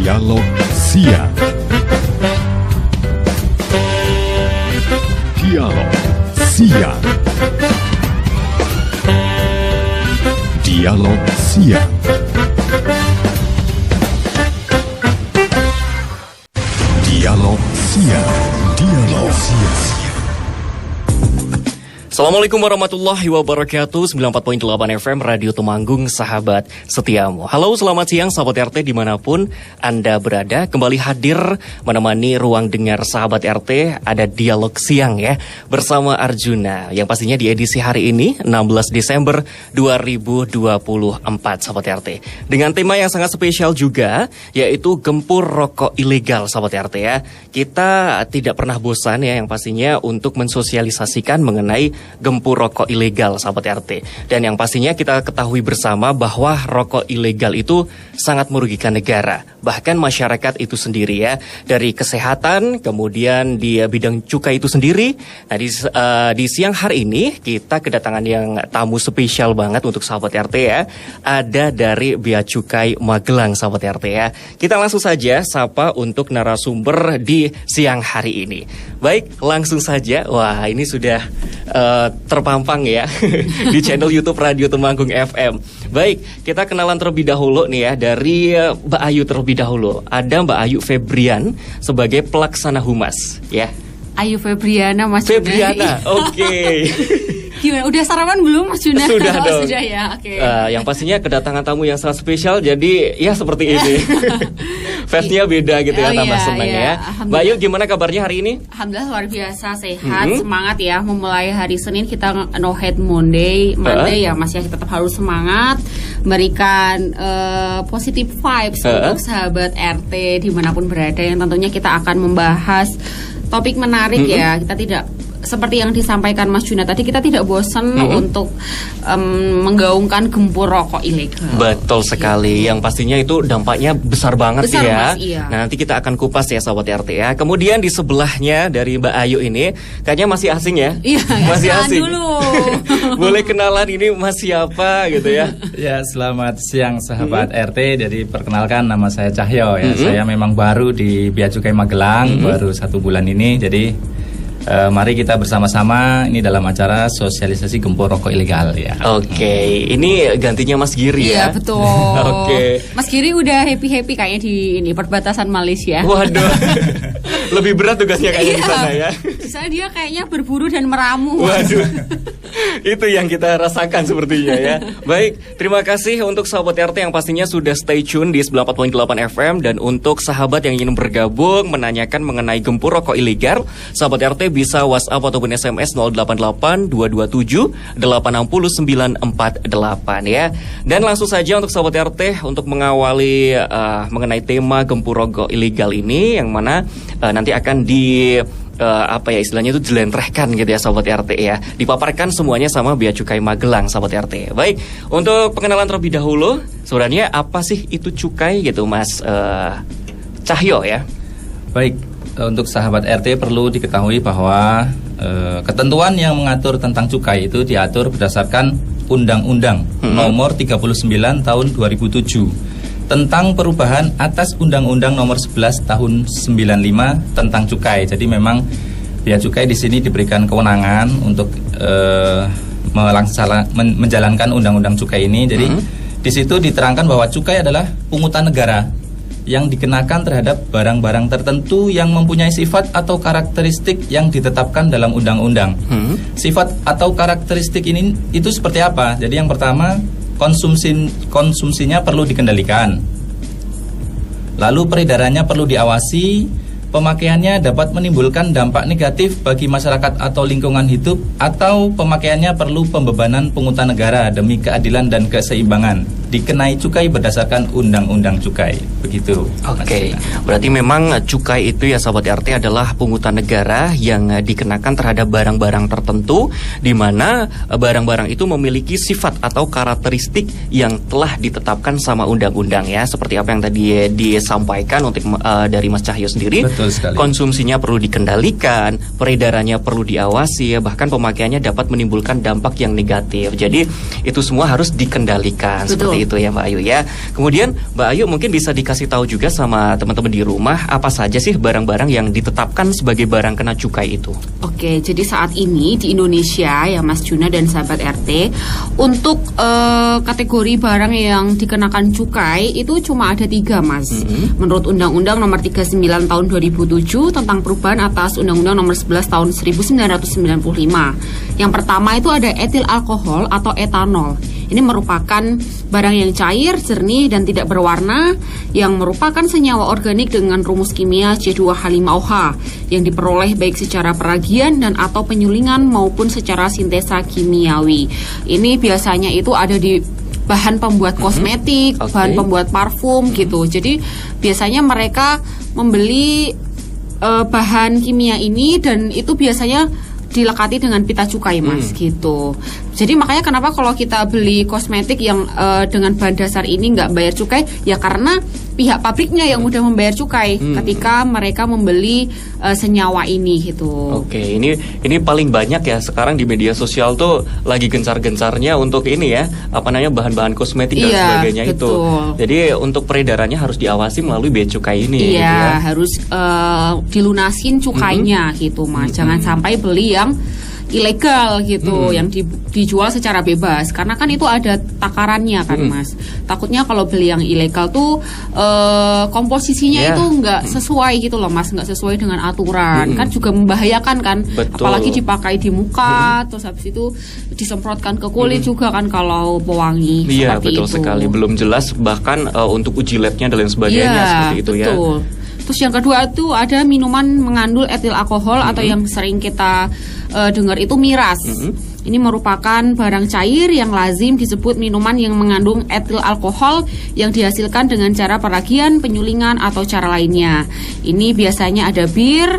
Dialog Siang. Dialog Siang. Dialog Siang. Dialog Siang. Dialog Siang. Assalamualaikum warahmatullahi wabarakatuh. 94.8 FM Radio Temanggung, sahabat setiamu. Halo, selamat siang sahabat RT dimanapun Anda berada. Kembali hadir menemani ruang dengar sahabat RT. Ada Dialog Siang ya, bersama Arjuna. Yang pastinya di edisi hari ini 16 Desember 2024 sahabat RT. Dengan tema yang sangat spesial juga, yaitu gempur rokok ilegal sahabat RT ya. Kita tidak pernah bosan ya yang pastinya untuk mensosialisasikan mengenai gempur rokok ilegal sahabat RT. Dan yang pastinya kita ketahui bersama bahwa rokok ilegal itu sangat merugikan negara, bahkan masyarakat itu sendiri ya. Dari kesehatan, kemudian di bidang cukai itu sendiri. Nah di siang hari ini kita kedatangan yang tamu spesial banget untuk sahabat RT ya. Ada dari Bea Cukai Magelang sahabat RT ya. Kita langsung saja sapa untuk narasumber di siang hari ini. Baik, langsung saja. Wah, ini sudah terpampang ya di channel YouTube Radio Temanggung FM. Baik, kita kenalan terlebih dahulu nih ya dari Mbak Ayu terlebih dahulu. Ada Mbak Ayu Febrian sebagai pelaksana humas ya. Ayu Febriana Mas Febriana, oke. Gimana? Udah sarapan belum Mas Juna? Sudah dong. Sudah ya, oke. Yang pastinya kedatangan tamu yang sangat spesial, jadi ya seperti ini. Face-nya beda gitu ya, tambah senang ya. Mbak Ayu, gimana kabarnya hari ini? Alhamdulillah luar biasa, sehat, semangat ya. Memulai hari Senin kita no hate Monday ya Mas ya, kita tetap harus semangat, memberikan positive vibes untuk sahabat RT dimanapun berada, yang tentunya kita akan membahas topik menarik ya. Kita tidak, seperti yang disampaikan Mas Juna tadi, kita tidak bosan untuk menggaungkan gempur rokok ilegal. Betul sekali. Yang pastinya itu dampaknya besar banget ya. Mas, iya. Nah, nanti kita akan kupas ya sahabat RT ya. Kemudian di sebelahnya dari Mbak Ayu ini kayaknya masih asing ya. Iya, masih asing dulu. Boleh kenalan ini Mas siapa gitu ya? Ya, selamat siang sahabat RT. Jadi perkenalkan, nama saya Cahyo ya. Saya memang baru di Bea Cukai Magelang, baru 1 bulan ini. Jadi mari kita bersama-sama ini dalam acara sosialisasi gempur rokok ilegal ya. Oke, ini gantinya Mas Giri ya. Iya betul. Oke. Mas Giri udah happy kayaknya di ini perbatasan Malaysia. Waduh. Lebih berat tugasnya kayaknya di sana ya. Di sana dia kayaknya berburu dan meramu. Waduh. Itu yang kita rasakan sepertinya ya. Baik, terima kasih untuk sahabat RT yang pastinya sudah stay tune di 94.8 FM. Dan untuk sahabat yang ingin bergabung menanyakan mengenai gempur rokok ilegal, sahabat RT bisa WhatsApp ataupun SMS 088 227 860 948 ya. Dan langsung saja untuk sahabat RT untuk mengawali mengenai tema gempur rokok ilegal ini, yang mana nanti akan istilahnya itu dilentrehkan gitu ya sahabat RT ya. Dipaparkan semuanya sama Bea Cukai Magelang sahabat RT. Baik, untuk pengenalan terlebih dahulu, sebenarnya apa sih itu cukai gitu Mas Cahyo ya? Baik, untuk sahabat RT perlu diketahui bahwa ketentuan yang mengatur tentang cukai itu diatur berdasarkan Undang-Undang Nomor 39 Tahun 2007 tentang perubahan atas Undang-Undang Nomor 11 Tahun 95 tentang cukai. Jadi memang Bea Cukai di sini diberikan kewenangan untuk menjalankan Undang-Undang Cukai ini. Jadi di situ diterangkan bahwa cukai adalah pungutan negara yang dikenakan terhadap barang-barang tertentu yang mempunyai sifat atau karakteristik yang ditetapkan dalam undang-undang. Sifat atau karakteristik ini itu seperti apa? Jadi yang pertama, konsumsinya perlu dikendalikan. Lalu peredarannya perlu diawasi. Pemakaiannya dapat menimbulkan dampak negatif bagi masyarakat atau lingkungan hidup, atau pemakaiannya perlu pembebanan pungutan negara demi keadilan dan keseimbangan. Dikenai cukai berdasarkan Undang-Undang Cukai. Begitu. Oke. Berarti memang cukai itu ya sahabat RT adalah pungutan negara yang dikenakan terhadap barang-barang tertentu, di mana barang-barang itu memiliki sifat atau karakteristik yang telah ditetapkan sama undang-undang ya. Seperti apa yang tadi disampaikan untuk dari Mas Cahyo sendiri. Betul sekali. Konsumsinya perlu dikendalikan, peredarannya perlu diawasi ya, bahkan pemakaiannya dapat menimbulkan dampak yang negatif. Jadi itu semua harus dikendalikan. Betul. Seperti seperti itu ya Mbak Ayu ya. Kemudian Mbak Ayu mungkin bisa dikasih tahu juga sama teman-teman di rumah apa saja sih barang-barang yang ditetapkan sebagai barang kena cukai itu. Oke, jadi saat ini di Indonesia ya Mas Juna dan sahabat RT, untuk kategori barang yang dikenakan cukai itu cuma ada 3 Mas. Menurut Undang-Undang Nomor 39 Tahun 2007 tentang perubahan atas Undang-Undang Nomor 11 Tahun 1995. Yang pertama itu ada etil alkohol atau etanol. Ini merupakan barang yang cair, jernih, dan tidak berwarna, yang merupakan senyawa organik dengan rumus kimia C2H5OH yang diperoleh baik secara peragian dan atau penyulingan maupun secara sintesa kimiawi. Ini biasanya itu ada di bahan pembuat kosmetik, bahan pembuat parfum gitu. Jadi biasanya mereka membeli bahan kimia ini dan itu biasanya dilekati dengan pita cukai Mas gitu. Jadi makanya kenapa kalau kita beli kosmetik yang dengan bahan dasar ini nggak bayar cukai, ya karena pihak pabriknya yang udah membayar cukai ketika mereka membeli senyawa ini gitu. Oke, ini paling banyak ya sekarang di media sosial tuh lagi gencar-gencarnya untuk ini ya, apa namanya bahan-bahan kosmetik dan sebagainya betul. Itu. Jadi untuk peredarannya harus diawasi melalui bea cukai ini. Iya, gitu ya. Harus dilunasin cukainya gitu Mas. Jangan sampai beli yang ilegal gitu, yang dijual secara bebas, karena kan itu ada takarannya kan Mas. Takutnya kalau beli yang ilegal tuh komposisinya itu nggak sesuai gitu loh Mas, nggak sesuai dengan aturan, kan juga membahayakan kan. Betul. Apalagi dipakai di muka, terus habis itu disemprotkan ke kulit juga kan kalau pewangi. Iya betul itu. Sekali, belum jelas bahkan untuk uji labnya dan lain sebagainya seperti itu betul. Ya. Terus yang kedua itu ada minuman mengandung etil alkohol atau yang sering kita dengar itu miras. Ini merupakan barang cair yang lazim disebut minuman yang mengandung etil alkohol yang dihasilkan dengan cara peragian, penyulingan atau cara lainnya. Ini biasanya ada bir,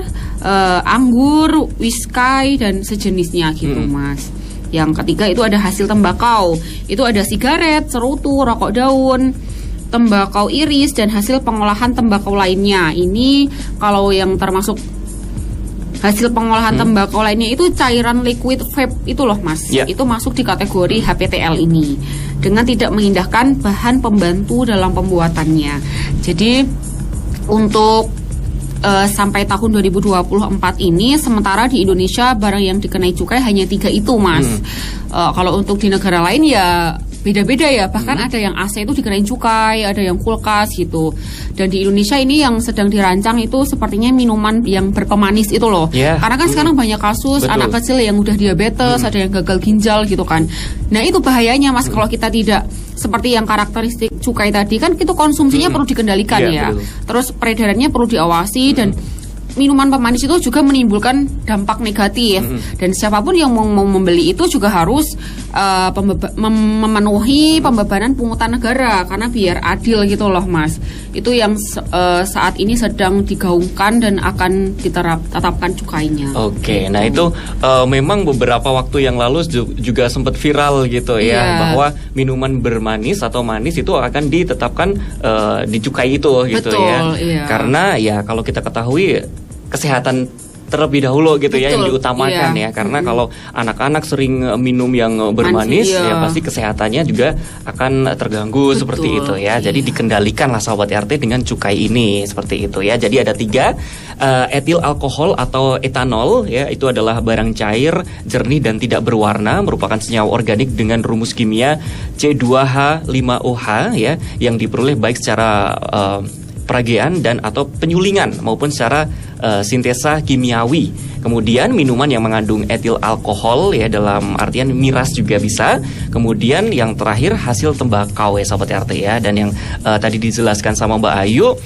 anggur, whisky dan sejenisnya gitu Mas. Yang ketiga itu ada hasil tembakau. Itu ada sigaret, cerutu, rokok daun, tembakau iris dan hasil pengolahan tembakau lainnya. Ini kalau yang termasuk hasil pengolahan tembakau lainnya itu cairan liquid vape itu loh Mas. Itu masuk di kategori HPTL ini dengan tidak mengindahkan bahan pembantu dalam pembuatannya. Jadi untuk sampai tahun 2024 ini sementara di Indonesia barang yang dikenai cukai hanya 3 itu Mas. Kalau untuk di negara lain ya beda-beda ya, bahkan ada yang AC itu dikenain cukai, ada yang kulkas gitu. Dan di Indonesia ini yang sedang dirancang itu sepertinya minuman yang berpemanis itu loh. Karena kan sekarang banyak kasus anak kecil yang udah diabetes, ada yang gagal ginjal gitu kan. Nah itu bahayanya Mas kalau kita tidak seperti yang karakteristik cukai tadi, kan itu konsumsinya perlu dikendalikan ya. Terus peredarannya perlu diawasi dan minuman pemanis itu juga menimbulkan dampak negatif dan siapapun yang mau membeli itu juga harus memenuhi pembebanan pungutan negara karena biar adil gitu loh Mas. Itu yang saat ini sedang digaungkan dan akan ditetapkan cukainya. Oke, nah itu memang beberapa waktu yang lalu juga sempat viral gitu ya bahwa minuman bermanis atau manis itu akan ditetapkan dicukai itu gitu. Betul, ya. Karena ya kalau kita ketahui kesehatan terlebih dahulu gitu ya yang diutamakan ya, karena kalau anak-anak sering minum yang bermanis ya pasti kesehatannya juga akan terganggu seperti itu ya. Jadi dikendalikan lah sahabat RT dengan cukai ini seperti itu ya. Jadi ada 3 etil alkohol atau etanol ya, itu adalah barang cair, jernih dan tidak berwarna, merupakan senyawa organik dengan rumus kimia C2H5OH ya yang diperoleh baik secara peragian dan atau penyulingan maupun secara sintesa kimiawi. Kemudian minuman yang mengandung etil alkohol ya dalam artian miras juga bisa. Kemudian yang terakhir hasil tembakau ya sahabat RT ya. Dan yang tadi dijelaskan sama Mbak Ayu,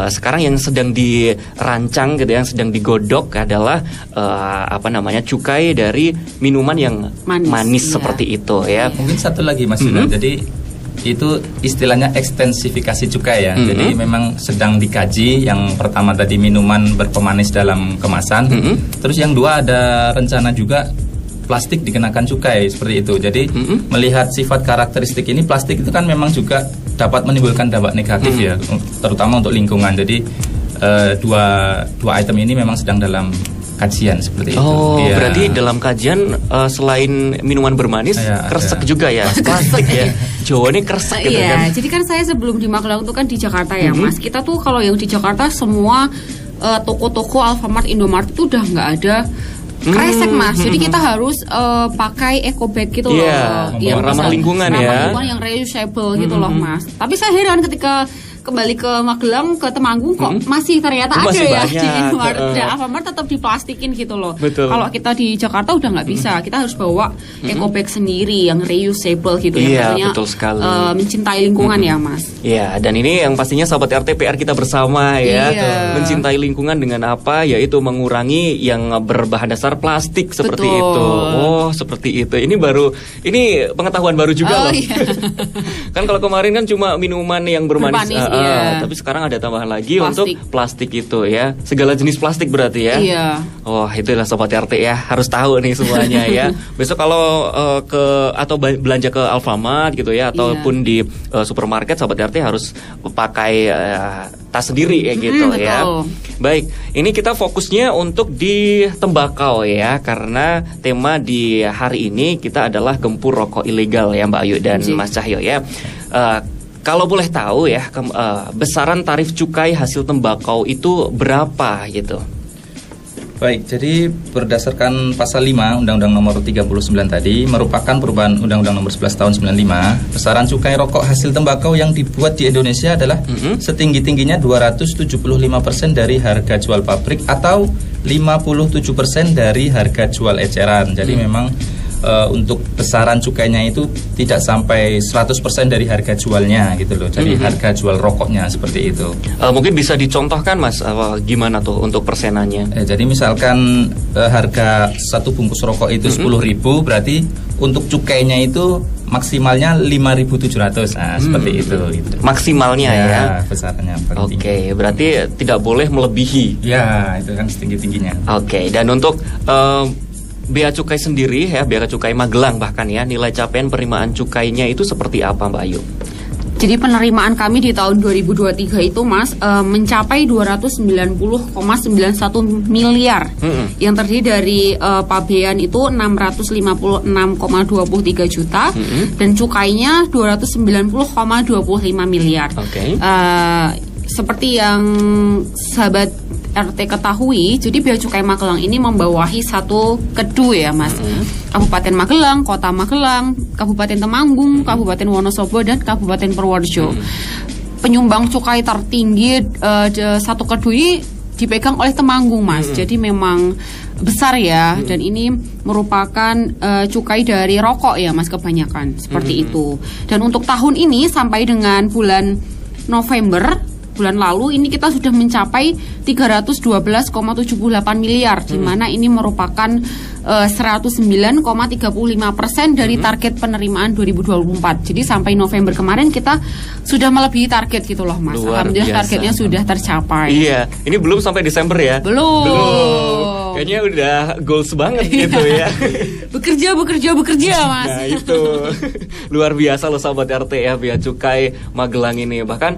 sekarang yang sedang dirancang gitu, yang sedang digodok adalah cukai dari minuman yang manis seperti itu ya. Mungkin satu lagi Mas Yuna, jadi itu istilahnya ekstensifikasi cukai ya. Jadi memang sedang dikaji. Yang pertama tadi minuman berpemanis dalam kemasan. Terus yang 2 ada rencana juga plastik dikenakan cukai seperti itu. Jadi melihat sifat karakteristik ini, plastik itu kan memang juga dapat menimbulkan dampak negatif ya, terutama untuk lingkungan. Jadi dua item ini memang sedang dalam kajian seperti itu. Oh, Iya. berarti dalam kajian selain minuman bermanis, Iya, kresek ada. juga ya, plastik ya. Jawabannya kresek gitu kan. Iya, jadi kan saya sebelum di Magelang tuh kan di Jakarta ya, Mas. Kita tuh kalau yang di Jakarta semua toko-toko Alfamart, Indomaret itu udah nggak ada kresek, Mas. Jadi kita harus pakai eco bag gitu loh. Iya, yang ramah bisa- lingkungan ramah ya. lingkungan yang reusable gitu loh, Mas. Tapi saya heran ketika kembali ke Magelang, ke Temanggung kok masih ternyata ada Masih ya banyak. di Indomaret dan Alfamart tetap diplastikin gitu loh. Betul. Kalau kita di Jakarta udah nggak bisa, kita harus bawa eco bag sendiri yang reusable gitu Iya, yang betul sekali. mencintai lingkungan ya, Mas. Iya, dan ini yang pastinya sahabat RT PR kita bersama ya, Iya. mencintai lingkungan dengan apa? Yaitu mengurangi yang berbahan dasar plastik seperti Betul. itu. Oh, seperti itu. Ini pengetahuan baru juga loh. Iya. Kan kalau kemarin kan cuma minuman yang bermanis, Bermanis, iya. tapi sekarang ada tambahan lagi Plastik. untuk plastik itu ya, segala jenis plastik berarti ya. Iya. Oh, itulah sobat RT ya, harus tahu nih semuanya ya. Besok kalau belanja ke Alfamart gitu ya, ataupun di supermarket, sobat RT harus pakai tas sendiri ya gitu ya. Betul. Baik, ini kita fokusnya untuk di tembakau ya, karena tema di hari ini kita adalah gempur rokok ilegal ya Mbak Ayu dan Mas Cahyo ya. Kalau boleh tahu ya, besaran tarif cukai hasil tembakau itu berapa gitu? Baik, jadi berdasarkan pasal 5 Undang-Undang nomor 39 tadi merupakan perubahan Undang-Undang nomor 11 tahun 95. Besaran cukai rokok hasil tembakau yang dibuat di Indonesia adalah setinggi-tingginya 275% dari harga jual pabrik atau 57% dari harga jual eceran. Jadi memang untuk besaran cukainya itu tidak sampai 100% dari harga jualnya gitu loh. Jadi harga jual rokoknya seperti itu. Mungkin bisa dicontohkan Mas, gimana tuh untuk persenannya? Jadi misalkan harga satu bungkus rokok itu 10.000, berarti untuk cukainya itu maksimalnya 5.700. Nah, seperti itu. Maksimalnya ya. Besarannya paling tinggi. Oke, berarti tidak boleh melebihi. Ya, itu kan setinggi-tingginya. Oke, dan untuk Bea Cukai sendiri ya, Bea Cukai Magelang bahkan ya, nilai capaian penerimaan cukainya itu seperti apa Mbak Ayu? Jadi penerimaan kami di tahun 2023 itu Mas mencapai 290,91 miliar. Yang terdiri dari pabean itu 656,23 juta dan cukainya 290,25 miliar. Oke. Seperti yang sahabat RT ketahui, jadi Bea Cukai Magelang ini membawahi satu kedu ya Mas. Kabupaten Magelang, Kota Magelang, Kabupaten Temanggung, Kabupaten Wonosobo dan Kabupaten Purworejo. Penyumbang cukai tertinggi satu kedu ini dipegang oleh Temanggung Mas. Jadi memang besar ya, dan ini merupakan cukai dari rokok ya Mas kebanyakan seperti itu. Dan untuk tahun ini sampai dengan bulan November bulan lalu ini kita sudah mencapai 312,78 miliar, di mana ini merupakan 109,35% dari target penerimaan 2024. Jadi sampai November kemarin kita sudah melebihi target gitu loh Mas. Luar Alhamdulillah biasa. targetnya sudah tercapai. Iya, ini belum sampai Desember ya? Belum. Kayaknya udah goals banget gitu ya. Bekerja Mas. Nah itu luar biasa loh sahabat RT ya, Bea Cukai Magelang ini. Bahkan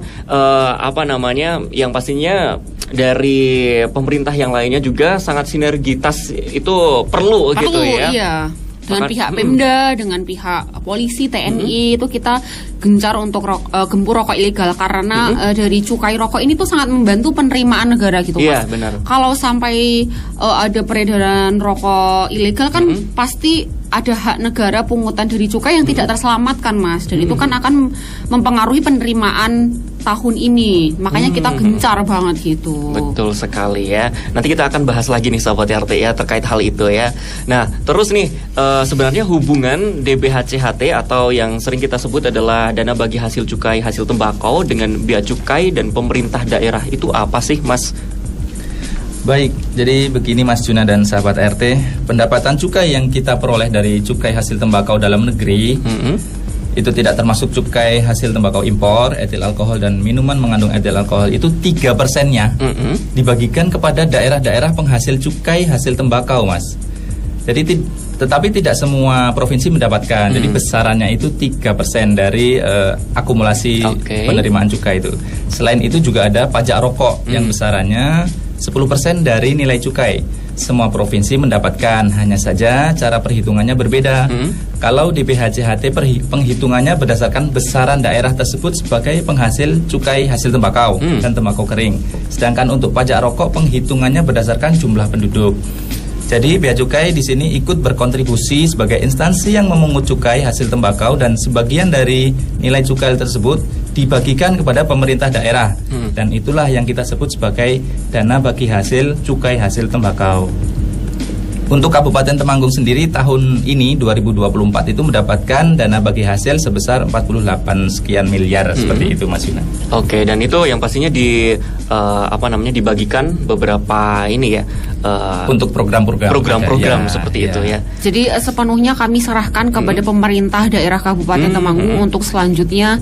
yang pastinya dari pemerintah yang lainnya juga sangat sinergitas itu perlu gitu ya. Iya. Dengan Bahkan, pihak Pemda, dengan pihak polisi, TNI itu kita gencar untuk gempur rokok ilegal karena dari cukai rokok ini tuh sangat membantu penerimaan negara gitu Iya, Mas. benar. Kalau sampai ada peredaran rokok ilegal kan pasti ada hak negara pungutan dari cukai yang tidak terselamatkan Mas, dan itu kan akan mempengaruhi penerimaan tahun ini. Makanya kita gencar banget gitu. Betul sekali ya. Nanti kita akan bahas lagi nih sahabat RT ya terkait hal itu ya. Nah terus nih sebenarnya hubungan DBHCHT atau yang sering kita sebut adalah dana bagi hasil cukai hasil tembakau dengan bea cukai dan pemerintah daerah itu apa sih Mas? Baik, jadi begini Mas Juna dan sahabat RT, pendapatan cukai yang kita peroleh dari cukai hasil tembakau dalam negeri itu tidak termasuk cukai hasil tembakau impor, etil alkohol dan minuman mengandung etil alkohol, itu 3%-nya dibagikan kepada daerah-daerah penghasil cukai hasil tembakau Mas. Jadi tetapi tidak semua provinsi mendapatkan. Jadi besarannya itu 3% dari akumulasi penerimaan cukai itu. Selain itu juga ada pajak rokok yang besarannya 10% dari nilai cukai. semua provinsi mendapatkan, hanya saja cara perhitungannya berbeda. Kalau di BHJHT penghitungannya berdasarkan besaran daerah tersebut sebagai penghasil cukai hasil tembakau dan tembakau kering. Sedangkan untuk pajak rokok penghitungannya berdasarkan jumlah penduduk. Jadi Bea Cukai di sini ikut berkontribusi sebagai instansi yang memungut cukai hasil tembakau, dan sebagian dari nilai cukai tersebut dibagikan kepada pemerintah daerah. Dan itulah yang kita sebut sebagai dana bagi hasil cukai hasil tembakau. Untuk Kabupaten Temanggung sendiri tahun ini 2024 itu mendapatkan dana bagi hasil sebesar 48 sekian miliar seperti itu Mas Yuna. Oke, dan itu yang pastinya dibagikan beberapa ini ya. Untuk program-program seperti itu ya. Jadi sepenuhnya kami serahkan kepada pemerintah daerah Kabupaten Temanggung untuk selanjutnya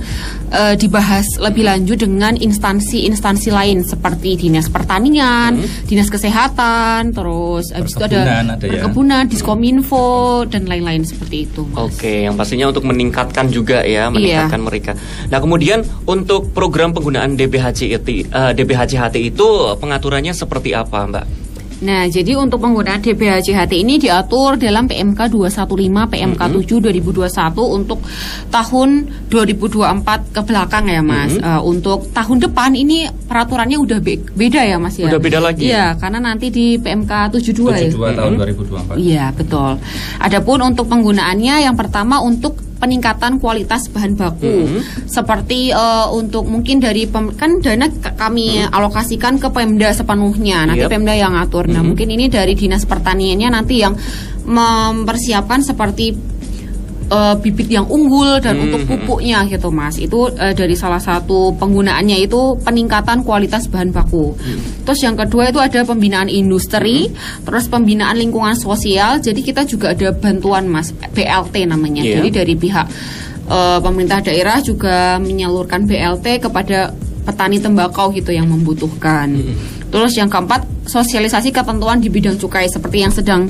dibahas lebih lanjut dengan instansi-instansi lain seperti Dinas Pertanian, Dinas Kesehatan, terus habis itu ada Perkebunan, Diskominfo dan lain-lain seperti itu, Mas. Oke, yang pastinya untuk meningkatkan juga ya, meningkatkan mereka. Nah, kemudian untuk program penggunaan DBHJHT itu pengaturannya seperti apa, Mbak? Nah, jadi untuk penggunaan DBHJHT ini diatur dalam PMK 215, PMK 7 2021 untuk tahun 2024 ke belakang ya, Mas. Untuk tahun depan ini peraturannya udah beda ya, Mas ya. Udah beda lagi. Iya, karena nanti di PMK 72 tahun 2024. Iya, betul. Adapun untuk penggunaannya yang pertama untuk peningkatan kualitas bahan baku seperti untuk mungkin dari kan dana kami alokasikan ke Pemda sepenuhnya, nanti Pemda yang ngatur. Nah, mungkin ini dari Dinas Pertaniannya nanti yang mempersiapkan seperti bibit yang unggul dan untuk pupuknya gitu, Mas. Itu dari salah satu penggunaannya itu peningkatan kualitas bahan baku. Terus yang kedua itu ada pembinaan industri, terus pembinaan lingkungan sosial. Jadi kita juga ada bantuan, Mas, BLT namanya. Jadi dari pihak pemerintah daerah juga menyalurkan BLT kepada petani tembakau gitu yang membutuhkan. Terus yang keempat, sosialisasi ketentuan di bidang cukai seperti yang sedang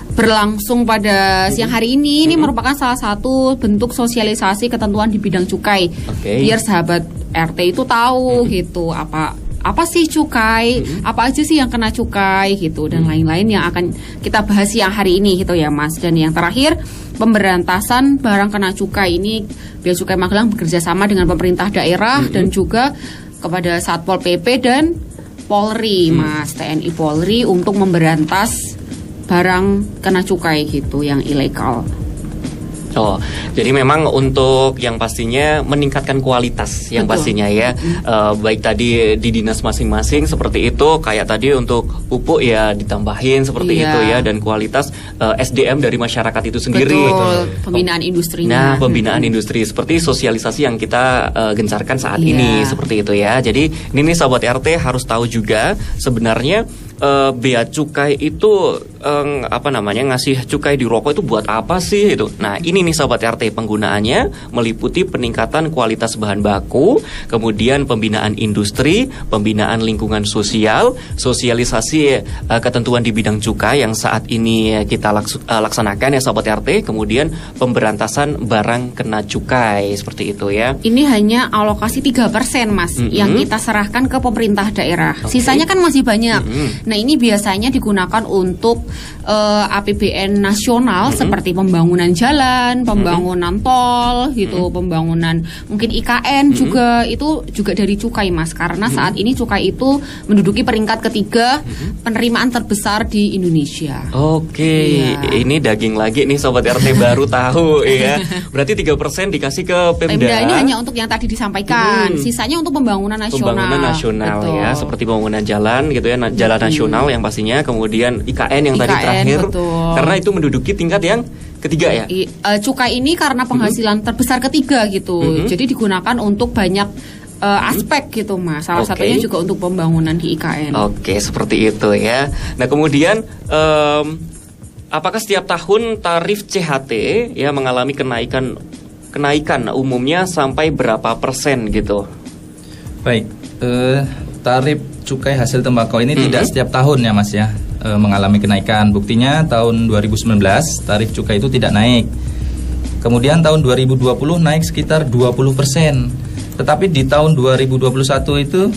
berlangsung pada siang hari ini. Ini merupakan salah satu bentuk sosialisasi ketentuan di bidang cukai. Biar sahabat RT itu tahu gitu apa sih cukai, apa aja sih yang kena cukai gitu, dan lain-lain yang akan kita bahas siang hari ini gitu ya, Mas. Dan yang terakhir, pemberantasan barang kena cukai ini Bea Cukai Magelang bekerja sama dengan pemerintah daerah dan juga kepada Satpol PP dan Polri, Mas, TNI Polri untuk memberantas barang kena cukai gitu yang ilegal. Oh, jadi memang untuk yang pastinya meningkatkan kualitas yang pastinya ya. Baik tadi di dinas masing-masing seperti itu, kayak tadi untuk pupuk ya ditambahin seperti itu ya, dan kualitas SDM dari masyarakat itu sendiri. Betul, pembinaan industrinya. Nah, pembinaan industri seperti sosialisasi yang kita gencarkan saat ini seperti itu ya. Jadi ini nih Sobat RT harus tahu juga sebenarnya Bea Cukai itu ngasih cukai di rokok itu buat apa sih itu. Nah, ini nih Sobat RT, penggunaannya meliputi peningkatan kualitas bahan baku, kemudian pembinaan industri, pembinaan lingkungan sosial, sosialisasi ketentuan di bidang cukai yang saat ini kita laksanakan ya Sobat RT, kemudian pemberantasan barang kena cukai seperti itu ya. Ini hanya alokasi 3% Mas yang kita serahkan ke pemerintah daerah. Sisanya kan masih banyak. Nah, ini biasanya digunakan untuk APBN nasional seperti pembangunan jalan, pembangunan tol gitu, pembangunan mungkin IKN juga, itu juga dari cukai, Mas, karena saat ini cukai itu menduduki peringkat ketiga penerimaan terbesar di Indonesia. Ini daging lagi nih Sobat RT baru tahu ya. Berarti 3% dikasih ke Pemda. Ini hanya untuk yang tadi disampaikan. Sisanya untuk pembangunan nasional. Pembangunan nasional ya, seperti pembangunan jalan gitu ya, jalan nasional yang pastinya, kemudian IKN yang tadi terakhir, karena itu menduduki tingkat yang ketiga ya. Cukai ini karena penghasilan terbesar ketiga gitu, jadi digunakan untuk banyak aspek gitu, Mas. Salah satunya juga untuk pembangunan di IKN. Seperti itu ya. Nah, kemudian apakah setiap tahun tarif CHT ya mengalami kenaikan umumnya sampai berapa persen gitu? Baik, tarif cukai hasil tembakau ini tidak setiap tahun ya, Mas ya, mengalami kenaikan. Buktinya tahun 2019 tarif cukai itu tidak naik. Kemudian tahun 2020 naik sekitar 20%. Tetapi di tahun 2021 itu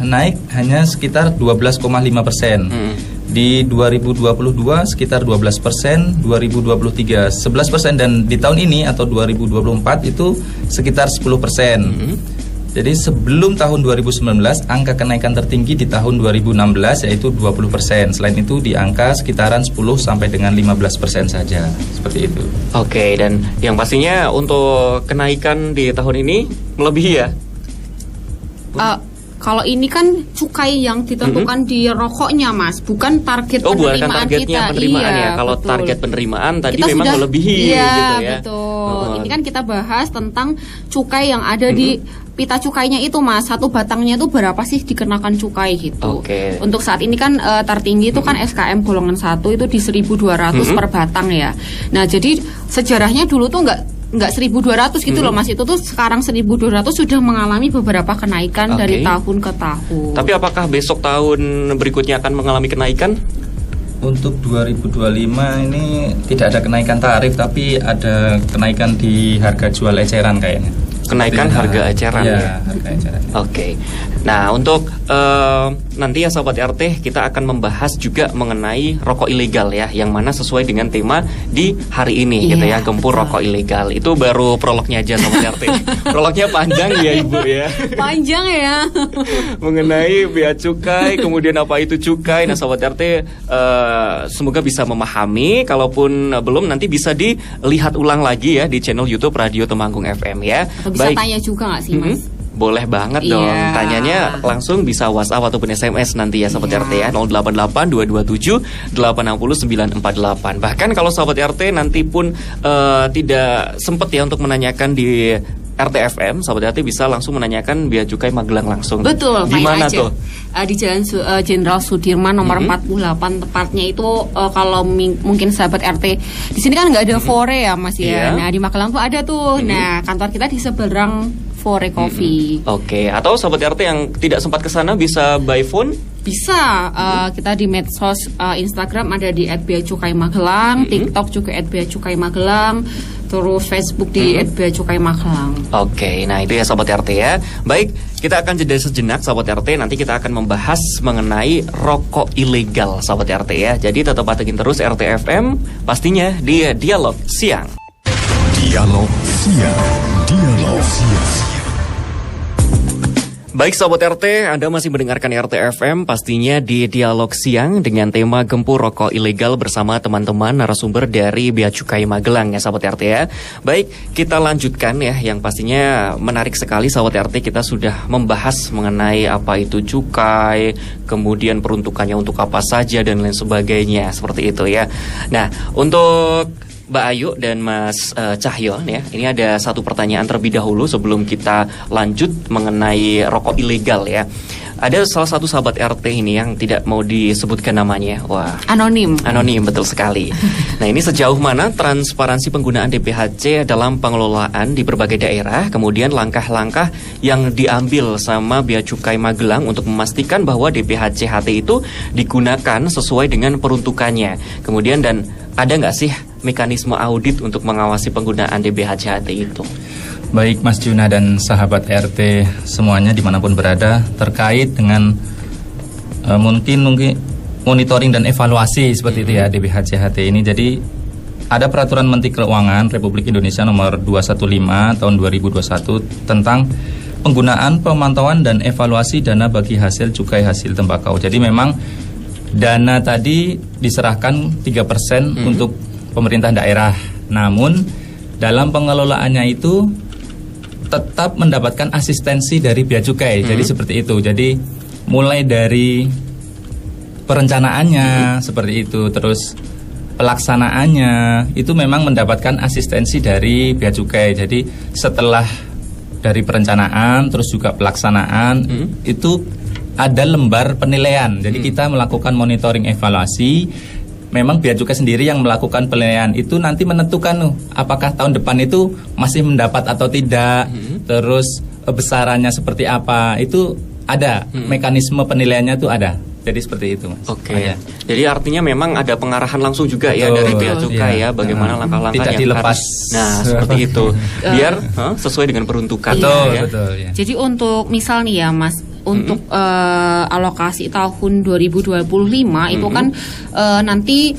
naik hanya sekitar 12,5%. Di 2022 sekitar 12%, 2023 11%, dan di tahun ini atau 2024 itu sekitar 10%. Jadi sebelum tahun 2019 angka kenaikan tertinggi di tahun 2016 yaitu 20%. Selain itu di angka sekitaran 10 sampai dengan 15% saja. Seperti itu. Oke, dan yang pastinya untuk kenaikan di tahun ini melebihi ya? Kalau ini kan cukai yang ditentukan di rokoknya, Mas, bukan target penerimaan bukan targetnya kita. penerimaan Iya, ya. Kalau betul. target penerimaan tadi Kita memang sudah, melebihi iya, gitu ya. Betul. Ini kan kita bahas tentang cukai yang ada di pita cukainya itu, Mas. Satu batangnya itu berapa sih dikenakan cukai gitu. Oke. Untuk saat ini kan tertinggi itu kan SKM golongan 1 itu di 1.200 per batang ya. Nah, jadi sejarahnya dulu tuh nggak 1.200 gitu loh, Mas. Itu tuh sekarang 1.200 sudah mengalami beberapa kenaikan dari tahun ke tahun. Tapi apakah besok tahun berikutnya akan mengalami kenaikan? Untuk 2025 ini tidak ada kenaikan tarif, tapi ada kenaikan di harga jual eceran kayaknya. Kenaikan harga eceran ya? Harga eceran. Oke. Nah, untuk nanti ya Sobat RT, kita akan membahas juga mengenai rokok ilegal ya, yang mana sesuai dengan tema di hari ini gitu ya, Gempur Rokok Ilegal. Itu baru prolognya aja Sobat RT. Prolognya panjang ya Ibu ya. Panjang ya. Mengenai bea cukai, kemudian apa itu cukai. Nah, Sobat RT semoga bisa memahami. Kalaupun belum, nanti bisa dilihat ulang lagi ya di channel YouTube Radio Temanggung FM ya. Atau bisa tanya juga nggak sih, Mas? Boleh banget dong. Iya. Tanyanya langsung bisa WhatsApp ataupun SMS nanti ya Sobat RT ya, 088 227 860 948. Bahkan kalau Sobat RT nanti pun tidak sempat ya untuk menanyakan di RTFM, Sobat RT bisa langsung menanyakan bea cukai Magelang langsung. Betul. Di mana aja. tuh? Di Jalan Jenderal Sudirman nomor 48 tepatnya itu. Kalau mungkin Sahabat RT di sini kan nggak ada Fore ya, Mas ya. Iya. Nah, di Magelang tuh ada tuh. Nah, kantor kita di seberang Fore Coffee. Oke, atau Sobat RT yang tidak sempat ke sana bisa by phone? Bisa. Kita di medsos Instagram ada di @beacukai_magelang, TikTok juga @beacukai_magelang, terus Facebook di @beacukai_magelang. Oke, nah itu ya Sobat RT ya. Baik, kita akan jeda sejenak Sobat RT. Nanti kita akan membahas mengenai rokok ilegal Sobat RT ya. Jadi tetap pantengin terus RTFM, pastinya di Dialog Siang. Dialog Siang. Dialog Siang. Baik Sobat RT, Anda masih mendengarkan RTFM, pastinya di Dialog Siang dengan tema Gempur Rokok Ilegal bersama teman-teman narasumber dari Bea Cukai Magelang ya Sobat RT ya. Baik, kita lanjutkan ya, yang pastinya menarik sekali Sobat RT, kita sudah membahas mengenai apa itu cukai, kemudian peruntukannya untuk apa saja dan lain sebagainya, seperti itu ya. Nah, untuk Mbak Ayu dan Mas Cahyo ya, ini ada satu pertanyaan terlebih dahulu sebelum kita lanjut mengenai rokok ilegal ya. Ada salah satu sahabat RT ini yang tidak mau disebutkan namanya. Wah, Anonim, betul sekali. Nah, ini sejauh mana transparansi penggunaan DPHC dalam pengelolaan di berbagai daerah, kemudian langkah-langkah yang diambil sama Bea Cukai Magelang untuk memastikan bahwa DPHC-HT itu digunakan sesuai dengan peruntukannya. Kemudian dan ada nggak sih mekanisme audit untuk mengawasi penggunaan DPHC-HT itu? Baik Mas Juna dan sahabat RT semuanya dimanapun berada, terkait dengan mungkin monitoring dan evaluasi seperti itu ya DPHC-HT ini. Jadi ada peraturan Menteri Keuangan Republik Indonesia nomor 215 tahun 2021 tentang penggunaan, pemantauan dan evaluasi dana bagi hasil cukai hasil tembakau. Jadi memang dana tadi diserahkan 3% untuk pemerintah daerah. Namun dalam pengelolaannya itu tetap mendapatkan asistensi dari Bea Cukai. Jadi seperti itu. Jadi mulai dari perencanaannya seperti itu, terus pelaksanaannya itu memang mendapatkan asistensi dari Bea Cukai. Jadi setelah dari perencanaan terus juga pelaksanaan itu ada lembar penilaian. Jadi kita melakukan monitoring evaluasi. Memang Bea Cukai sendiri yang melakukan penilaian itu nanti menentukan apakah tahun depan itu masih mendapat atau tidak, terus besarannya seperti apa, itu ada mekanisme penilaiannya itu ada. Jadi seperti itu, Mas. Oke. Jadi artinya memang ada pengarahan langsung juga ya dari Bea Cukai ya, bagaimana langkah-langkah tidak yang dilepas. Nah, seperti itu. Biar sesuai dengan peruntukan. Betul, ya. betul ya. Jadi untuk misal nih ya Mas, untuk alokasi tahun 2025 itu kan nanti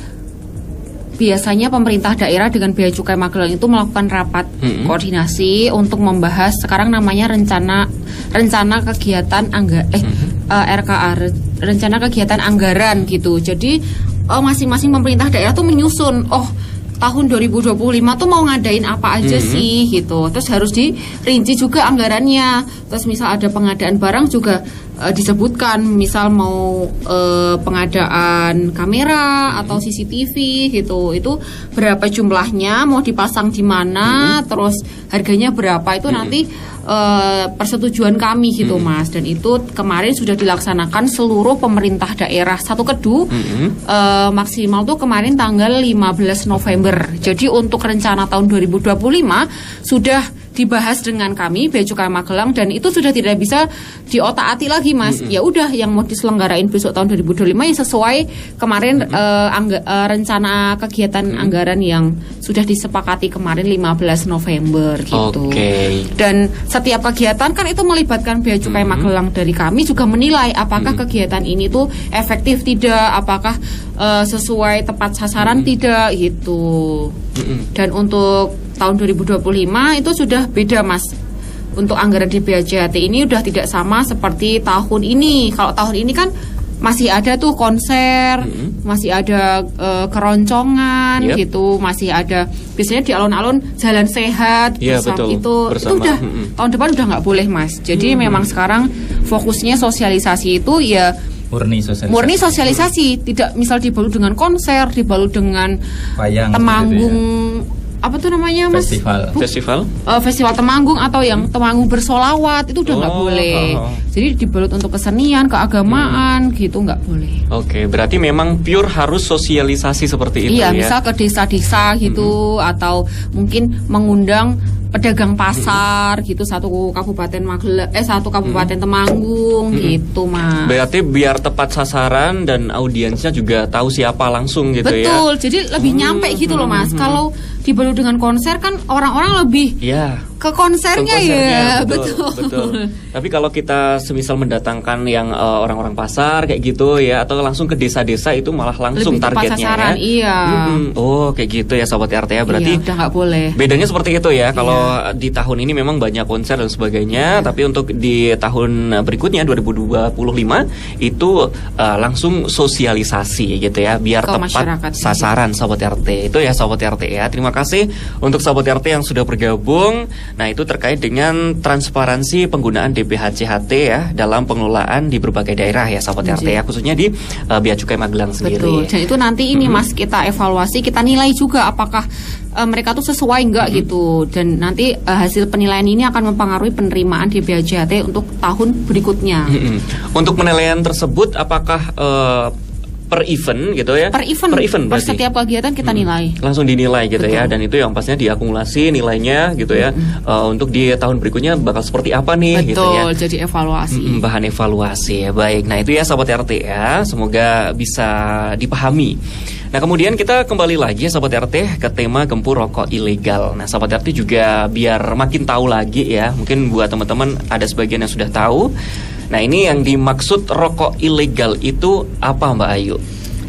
biasanya pemerintah daerah dengan Bea Cukai Magelang itu melakukan rapat koordinasi untuk membahas sekarang namanya rencana kegiatan RKA, rencana kegiatan anggaran gitu. Jadi masing-masing pemerintah daerah tuh menyusun tahun 2025 tuh mau ngadain apa aja sih gitu. Terus harus dirinci juga anggarannya. Terus misal ada pengadaan barang juga disebutkan, misal mau pengadaan kamera atau CCTV gitu. Itu berapa jumlahnya, mau dipasang di mana, terus harganya berapa, itu nanti persetujuan kami gitu Mas. Dan itu kemarin sudah dilaksanakan seluruh pemerintah daerah satu kedu maksimal tuh kemarin tanggal 15 November. Jadi untuk rencana tahun 2025 sudah dibahas dengan kami Bea Cukai Magelang, dan itu sudah tidak bisa diotak-atik lagi Mas. Ya udah, yang mau diselenggarain besok tahun 2025 yang sesuai kemarin rencana kegiatan anggaran yang sudah disepakati kemarin 15 November gitu. Dan setiap kegiatan kan itu melibatkan Bea Cukai Magelang. Dari kami juga menilai apakah kegiatan ini tuh efektif tidak, apakah sesuai tepat sasaran tidak gitu. Dan untuk tahun 2025 itu sudah beda Mas. Untuk anggaran di BAJHT ini udah tidak sama seperti tahun ini. Kalau tahun ini kan masih ada tuh konser, masih ada keroncongan gitu, masih ada biasanya di alun-alun jalan sehat bersama. Itu udah tahun depan udah nggak boleh Mas. Jadi memang sekarang fokusnya sosialisasi itu ya murni sosialisasi, tidak misal dibalut dengan konser, dibalut dengan temanggung apa tuh namanya Mas? Festival Temanggung atau yang Temanggung bersolawat, itu udah nggak boleh. Jadi dibalut untuk kesenian, keagamaan gitu nggak boleh. Oke, berarti memang pure harus sosialisasi seperti itu ya? Iya, misal ke desa-desa gitu, atau mungkin mengundang pedagang pasar gitu, satu kabupaten Temanggung gitu Mas. Berarti biar tepat sasaran dan audiensnya juga tahu siapa langsung gitu. Betul, jadi lebih nyampe gitu loh Mas. Kalau dibalut dengan konser kan orang-orang lebih ke konsernya ya. Betul. Tapi kalau kita semisal mendatangkan yang orang-orang pasar kayak gitu ya, atau langsung ke desa-desa, itu malah langsung lebih targetnya sasaran, kayak gitu ya Sobat RT ya. Berarti udah nggak boleh. Bedanya seperti itu ya. Kalau di tahun ini memang banyak konser dan sebagainya, tapi untuk di tahun berikutnya 2025 itu langsung sosialisasi gitu ya, biar tepat sasaran Sobat RT. Itu ya Sobat RT ya. Terima kasih untuk Sobat RT yang sudah bergabung. Nah, itu terkait dengan transparansi penggunaan DPHJHT ya dalam pengelolaan di berbagai daerah ya Sobat RT ya, khususnya di Bea Cukai Magelang sendiri. Betul. Dan itu nanti ini Mas, kita evaluasi, kita nilai juga apakah mereka tuh sesuai enggak gitu. Dan nanti hasil penilaian ini akan mempengaruhi penerimaan di BAJHT untuk tahun berikutnya. Untuk penilaian tersebut apakah per event gitu ya? Per event per setiap kegiatan kita nilai. Langsung dinilai gitu ya, dan itu yang pastinya diakumulasi nilainya gitu ya. Untuk di tahun berikutnya bakal seperti apa nih gitu ya. Jadi evaluasi. Bahan evaluasi ya. Baik, nah itu ya Sobat RT ya. Semoga bisa dipahami. Nah, kemudian kita kembali lagi Sobat RT ke tema gempur rokok ilegal. Nah, Sobat RT juga biar makin tahu lagi ya. Mungkin buat teman-teman ada sebagian yang sudah tahu. Nah, ini yang dimaksud rokok ilegal itu apa Mbak Ayu?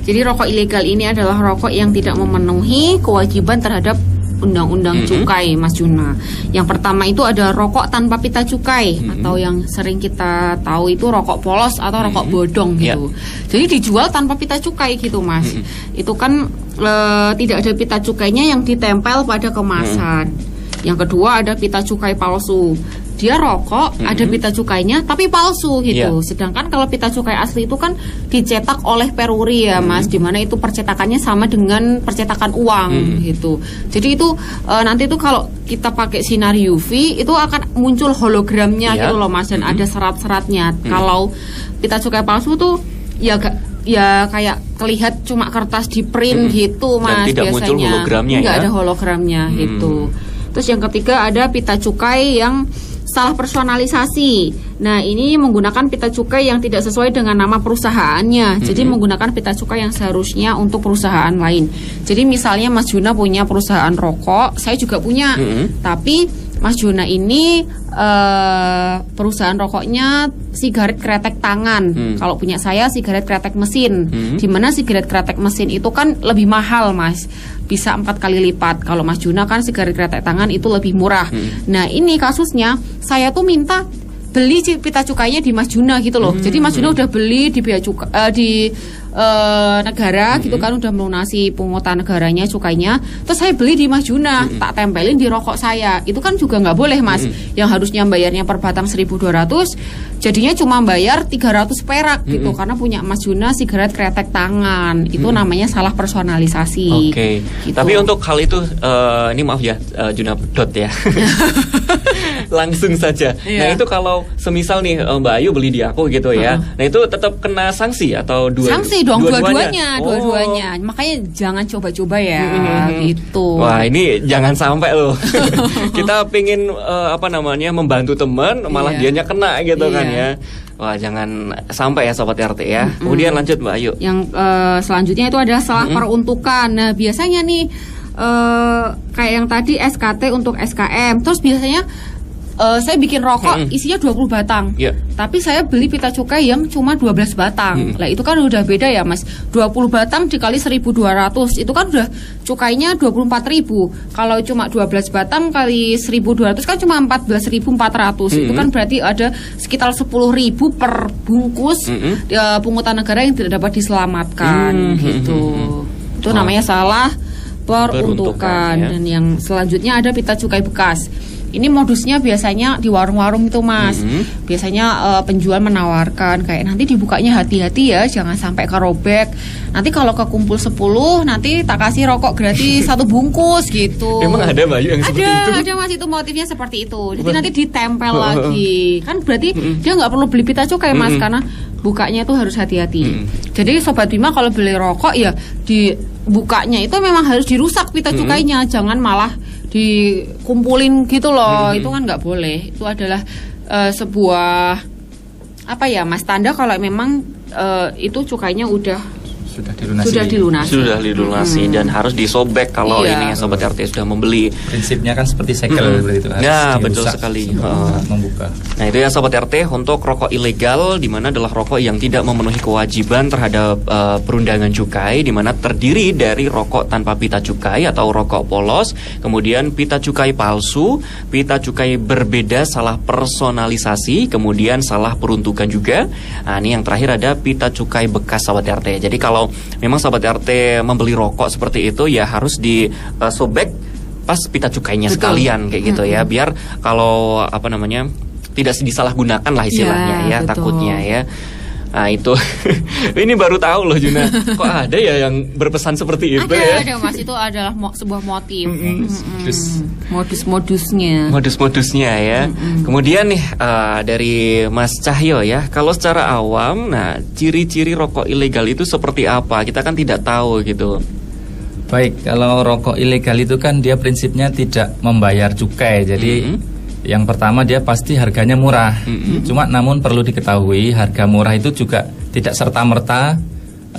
Jadi rokok ilegal ini adalah rokok yang tidak memenuhi kewajiban terhadap Undang-Undang Cukai Mas Juna. Yang pertama itu ada rokok tanpa pita cukai, atau yang sering kita tahu itu rokok polos atau rokok bodong gitu. Jadi dijual tanpa pita cukai gitu Mas. Itu kan tidak ada pita cukainya yang ditempel pada kemasan. Yang kedua ada pita cukai palsu. Dia rokok ada pita cukainya tapi palsu gitu. Sedangkan kalau pita cukai asli itu kan dicetak oleh peruri ya Mas, dimana itu percetakannya sama dengan percetakan uang gitu. Jadi itu nanti itu kalau kita pakai sinar UV itu akan muncul hologramnya gitu loh Mas, dan ada serat-seratnya. Kalau pita cukai palsu tuh ya kayak terlihat cuma kertas di print gitu Mas, dan tidak biasanya muncul hologramnya nggak ada hologramnya gitu. Terus yang ketiga ada pita cukai yang salah personalisasi. Nah, ini menggunakan pita cukai yang tidak sesuai dengan nama perusahaannya. Jadi menggunakan pita cukai yang seharusnya untuk perusahaan lain. Jadi misalnya Mas Juna punya perusahaan rokok, saya juga punya. Tapi Mas Juna ini perusahaan rokoknya sigaret kretek tangan. Kalau punya saya sigaret kretek mesin. Dimana sigaret kretek mesin itu kan lebih mahal, Mas. Bisa 4 kali lipat. Kalau Mas Juna kan sigaret kretek tangan itu lebih murah. Nah, ini kasusnya saya tuh minta beli pita cukainya di Mas Juna gitu loh. Jadi Mas Juna udah beli di bea cukai di negara gitu kan, udah melunasi pungutan negaranya cukainya. Terus saya beli di Mas Juna, tak tempelin di rokok saya. Itu kan juga nggak boleh, Mas. Yang harusnya bayarnya per batang 1.200, jadinya cuma bayar 300 perak gitu karena punya Mas Juna sigaret kretek tangan. Itu namanya salah personalisasi. Oke. Gitu. Tapi untuk hal itu ini maaf ya, Juna dot ya. Langsung saja. Nah, itu kalau semisal nih Mbak Ayu beli di aku gitu ya. Nah, itu tetap kena sanksi atau sanksi dong, dua-duanya. Makanya jangan coba-coba ya, gitu. Wah, ini jangan sampai loh. Kita pengen membantu teman, malah dianya kena gitu kan ya. Wah, jangan sampai ya Sobat RT ya. Kemudian lanjut Mbak Ayu. Yang selanjutnya itu adalah salah peruntukan. Nah, biasanya nih kayak yang tadi SKT untuk SKM. Terus biasanya saya bikin rokok isinya 20 batang. Tapi saya beli pita cukai yang cuma 12 batang. Lah itu kan udah beda ya, Mas. 20 batang dikali 1.200 itu kan udah cukainya 24.000. Kalau cuma 12 batang kali 1.200 kan cuma 14.400. Itu kan berarti ada sekitar 10.000 per bungkus pungutan negara yang tidak dapat diselamatkan gitu. Itu namanya salah peruntukan. Dan yang selanjutnya ada pita cukai bekas. Ini modusnya biasanya di warung-warung itu, Mas. Biasanya penjual menawarkan kayak nanti dibukanya hati-hati ya, jangan sampai kerobek. Nanti kalau kekumpul 10, nanti tak kasih rokok gratis 1 bungkus gitu. Emang ada Mbak Ayu yang seperti itu? Ada Mas, itu motifnya seperti itu. Jadi nanti ditempel lagi. Kan berarti dia nggak perlu beli pita cukai, Mas, karena bukanya itu harus hati-hati. Jadi Sobat Bima kalau beli rokok ya di bukanya itu memang harus dirusak pita cukainya, jangan malah dikumpulin gitu loh. Itu kan nggak boleh. Itu adalah sebuah Mas, tanda kalau memang itu cukainya sudah dilunasi dan harus disobek kalau ini Sobat RT sudah membeli. Prinsipnya kan seperti segel itu harus betul sekali membuka. Nah, itu ya Sobat RT untuk rokok ilegal, di mana adalah rokok yang tidak memenuhi kewajiban terhadap perundangan cukai, di mana terdiri dari rokok tanpa pita cukai atau rokok polos, kemudian pita cukai palsu, pita cukai berbeda salah personalisasi, kemudian salah peruntukan juga. Nah, ini yang terakhir ada pita cukai bekas Sobat RT. Jadi kalau memang Sobat RT membeli rokok seperti itu ya harus disobek pas pita cukainya sekalian kayak gitu ya, biar kalau tidak disalahgunakan lah istilahnya ya takutnya ya. Nah itu ini baru tahu loh Juna, kok ada ya yang berpesan seperti itu ya? Ada Mas, itu adalah sebuah motif. Modus-modusnya ya. Kemudian nih dari Mas Cahyo ya, kalau secara awam, nah ciri-ciri rokok ilegal itu seperti apa? Kita kan tidak tahu gitu. Baik, kalau rokok ilegal itu kan dia prinsipnya tidak membayar cukai, jadi yang pertama dia pasti harganya murah. Cuma namun perlu diketahui harga murah itu juga tidak serta-merta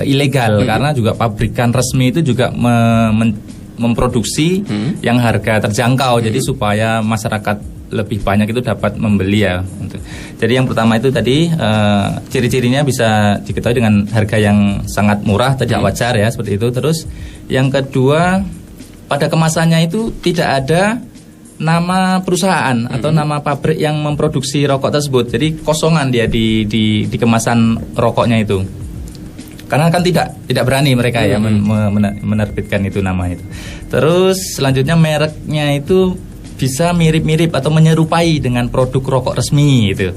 ilegal, karena juga pabrikan resmi itu juga memproduksi yang harga terjangkau. Jadi supaya masyarakat lebih banyak itu dapat membeli ya. Jadi yang pertama itu tadi ciri-cirinya bisa diketahui dengan harga yang sangat murah, tidak wajar ya seperti itu. Terus yang kedua, pada kemasannya itu tidak ada nama perusahaan atau nama pabrik yang memproduksi rokok tersebut. Jadi kosongan dia di kemasan rokoknya itu. Karena kan tidak berani mereka ya menerbitkan itu nama itu. Terus selanjutnya mereknya itu bisa mirip-mirip atau menyerupai dengan produk rokok resmi itu.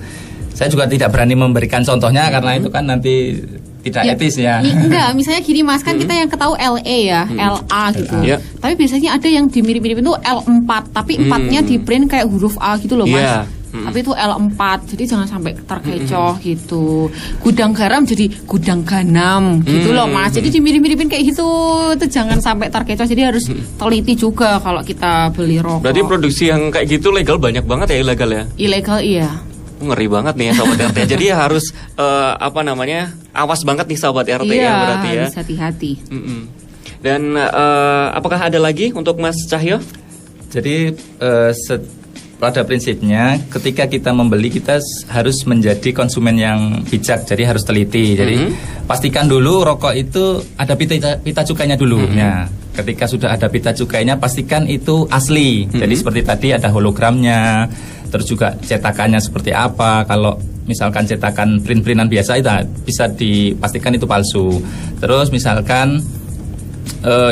Saya juga tidak berani memberikan contohnya karena itu kan nanti tidak etis ya. Enggak, misalnya gini Mas, kan kita yang ketahui LE ya, LA gitu. Tapi biasanya ada yang dimirip-mirip itu L4, tapi 4-nya di print kayak huruf A gitu loh Mas. Tapi itu L4, jadi jangan sampai terkecoh gitu. Gudang garam jadi gudang ganam gitu loh Mas. Jadi dimirip-miripin kayak gitu, itu jangan sampai terkecoh. Jadi harus teliti juga kalau kita beli rokok. Berarti produksi yang kayak gitu legal banyak banget ya, ilegal ya? Ilegal iya. Ngeri banget nih ya Sobat RT. Jadi harus awas banget nih Sobat RT ya berarti ya. Harus hati-hati. Dan apakah ada lagi untuk Mas Cahyo? Jadi pada prinsipnya ketika kita membeli kita harus menjadi konsumen yang bijak, jadi harus teliti. Jadi pastikan dulu rokok itu ada pita cukainya dulu. Nah, ketika sudah ada pita cukainya pastikan itu asli. Jadi seperti tadi ada hologramnya, terus juga cetakannya seperti apa. Kalau misalkan cetakan print-printan biasa itu bisa dipastikan itu palsu. Terus misalkan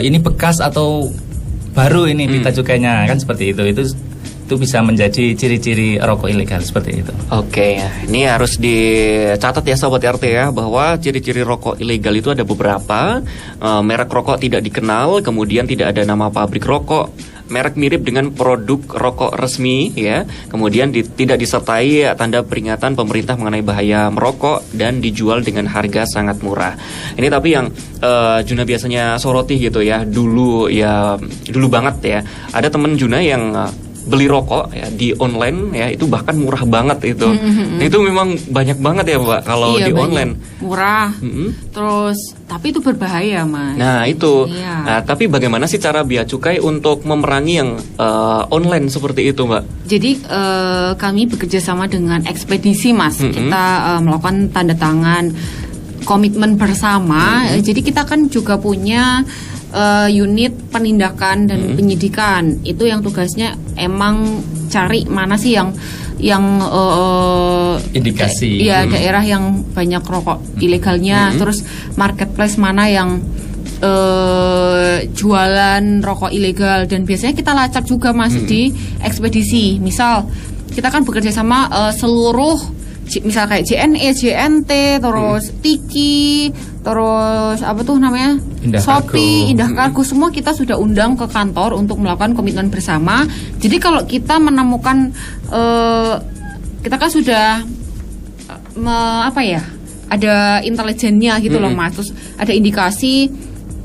ini bekas atau baru ini pita cukainya, kan seperti itu bisa menjadi ciri-ciri rokok ilegal seperti itu. Oke, ini harus dicatat ya Sobat RT ya, bahwa ciri-ciri rokok ilegal itu ada beberapa. Merek rokok tidak dikenal, kemudian tidak ada nama pabrik rokok, merek mirip dengan produk rokok resmi ya, kemudian tidak disertai tanda peringatan pemerintah mengenai bahaya merokok, dan dijual dengan harga sangat murah. Ini tapi yang Juna biasanya soroti gitu ya, dulu banget ya, ada temen Juna yang beli rokok ya di online ya, itu bahkan murah banget itu. Itu memang banyak banget ya Mbak kalau di online. Murah. Terus tapi itu berbahaya Mas. Nah itu. Nah, tapi bagaimana sih cara Bea Cukai untuk memerangi yang online seperti itu Mbak? Jadi kami bekerja sama dengan ekspedisi Mas. Kita melakukan tanda tangan komitmen bersama. Jadi kita kan juga punya unit penindakan dan penyidikan. Itu yang tugasnya emang cari mana sih yang indikasi daerah yang banyak rokok ilegalnya, terus marketplace mana yang jualan rokok ilegal, dan biasanya kita lacak juga Mas di ekspedisi. Misal kita kan bekerja sama seluruh, misal kayak JNE, JNT, terus Tiki, terus apa tuh namanya, Shopee, Indah Kargo, semua kita sudah undang ke kantor untuk melakukan komitmen bersama. Jadi kalau kita menemukan, kita kan sudah ada intelijennya gitu loh Mas, terus ada indikasi,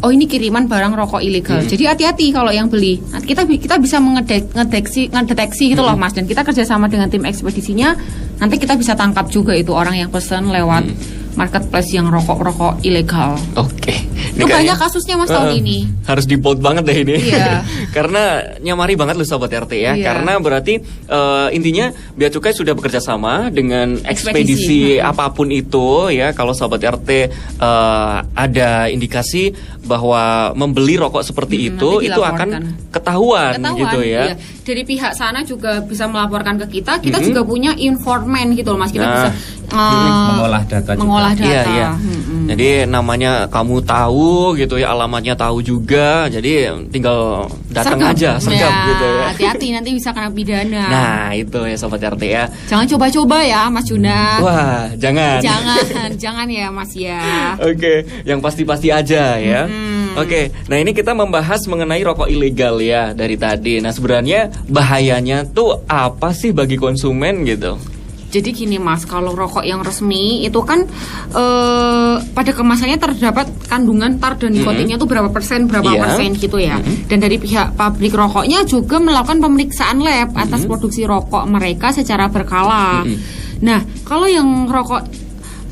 oh ini kiriman barang rokok ilegal. Jadi hati-hati kalau yang beli. Nah, kita bisa ngedeteksi gitu loh Mas, dan kita kerjasama dengan tim ekspedisinya. Nanti kita bisa tangkap juga itu orang yang pesan lewat marketplace yang rokok ilegal. Oke. Itu banyak kasusnya Mas tahun ini. Harus di-bold banget deh ini. Iya. Karena nyamari banget loh Sobat RT ya. Iya. Karena berarti intinya Bea Cukai sudah bekerja sama dengan ekspedisi apapun itu ya. Kalau Sobat RT ada indikasi bahwa membeli rokok seperti itu akan ketahuan gitu ya. Iya. Dari pihak sana juga bisa melaporkan ke kita. Kita juga punya informan gitu loh Mas. Kita bisa mengolah data. Iya. Jadi namanya kamu tahu gitu ya, alamatnya tahu juga. Jadi tinggal datang aja, sergap gitu ya. Hati-hati nanti bisa kena pidana. Nah, itu ya Sobat RT ya. Jangan coba-coba ya Mas Juna. Wah, jangan ya Mas ya. Oke, yang pasti-pasti aja ya. Oke, nah ini kita membahas mengenai rokok ilegal ya dari tadi. Nah sebenarnya bahayanya tuh apa sih bagi konsumen gitu? Jadi gini Mas, kalau rokok yang resmi itu kan pada kemasannya terdapat kandungan tar dan nikotinnya tuh berapa persen gitu ya. Dan dari pihak pabrik rokoknya juga melakukan pemeriksaan lab atas produksi rokok mereka secara berkala. Nah, kalau yang rokok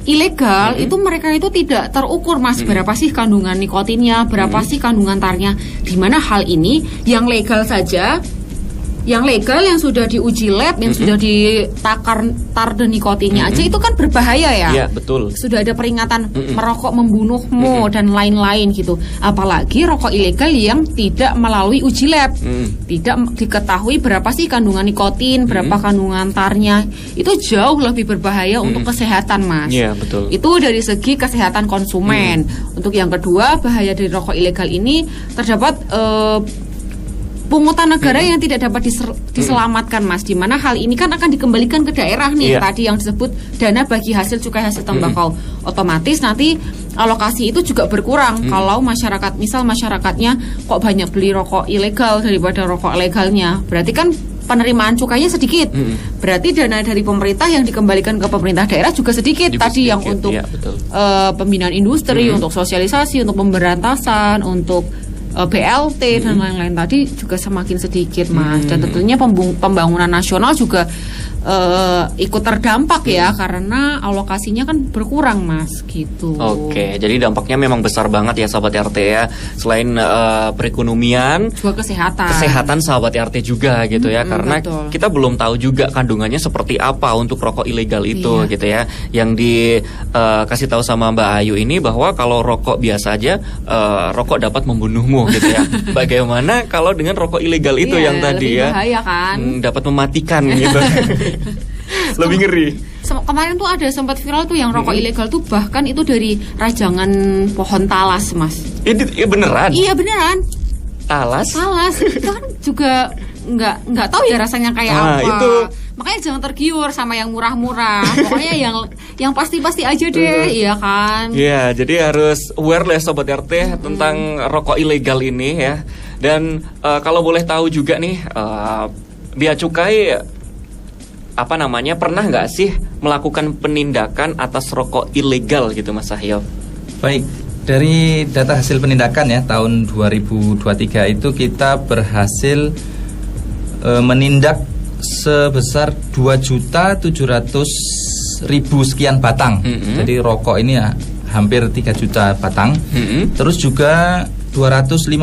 ilegal itu mereka itu tidak terukur Mas, berapa sih kandungan nikotinnya, berapa sih kandungan tarnya. Di mana hal ini yang legal saja, yang legal yang sudah diuji lab, yang sudah ditakar tar dan nikotinnya aja itu kan berbahaya ya. Iya, betul. Sudah ada peringatan merokok membunuhmu dan lain-lain gitu. Apalagi rokok ilegal yang tidak melalui uji lab. Tidak diketahui berapa sih kandungan nikotin, berapa kandungan tarnya. Itu jauh lebih berbahaya untuk kesehatan Mas. Iya, betul. Itu dari segi kesehatan konsumen. Untuk yang kedua, bahaya dari rokok ilegal ini terdapat pungutan negara yang tidak dapat diselamatkan Mas, di mana hal ini kan akan dikembalikan ke daerah nih, tadi yang disebut dana bagi hasil cukai hasil tembakau. Otomatis nanti alokasi itu juga berkurang kalau masyarakatnya kok banyak beli rokok ilegal daripada rokok legalnya, berarti kan penerimaan cukainya sedikit. Berarti dana dari pemerintah yang dikembalikan ke pemerintah daerah juga sedikit. Tadi yang untuk pembinaan industri, untuk sosialisasi, untuk pemberantasan, untuk BLT dan lain-lain tadi juga semakin sedikit Mas. Dan tentunya pembangunan nasional juga ikut terdampak ya, karena alokasinya kan berkurang Mas gitu. Oke, jadi dampaknya memang besar banget ya sahabat RT ya. Selain perekonomian, juga kesehatan sahabat RT juga gitu ya, karena betul. kita belum tahu juga kandungannya seperti apa untuk rokok ilegal itu gitu ya. Yang dikasih tahu sama Mbak Ayu ini bahwa kalau rokok biasa aja rokok dapat membunuhmu gitu ya. Bagaimana kalau dengan rokok ilegal itu yang tadi ya, bahaya kan? Dapat mematikan gitu. Lebih ngeri. Kemarin tuh ada sempat viral tuh yang rokok ilegal tuh, bahkan itu dari rajangan pohon talas Mas. Ini beneran? Iya beneran. Talas itu kan juga nggak tahu ya rasanya kayak apa. Itu. Makanya jangan tergiur sama yang murah-murah. Pokoknya yang pasti-pasti aja deh, iya kan? Iya, jadi harus aware lah sobat RT tentang rokok ilegal ini ya. Dan kalau boleh tahu juga nih, Bea Cukai pernah nggak sih melakukan penindakan atas rokok ilegal gitu Mas Sahyo? Baik, dari data hasil penindakan ya tahun 2023 itu kita berhasil menindak sebesar 2.700.000 sekian batang. Jadi rokok ini ya hampir 3 juta batang. Terus juga 255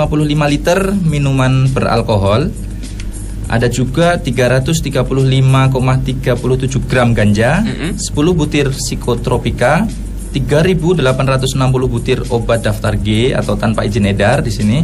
liter minuman beralkohol. Ada juga 335,37 gram ganja, 10 butir psikotropika, 3.860 butir obat daftar G atau tanpa izin edar di sini.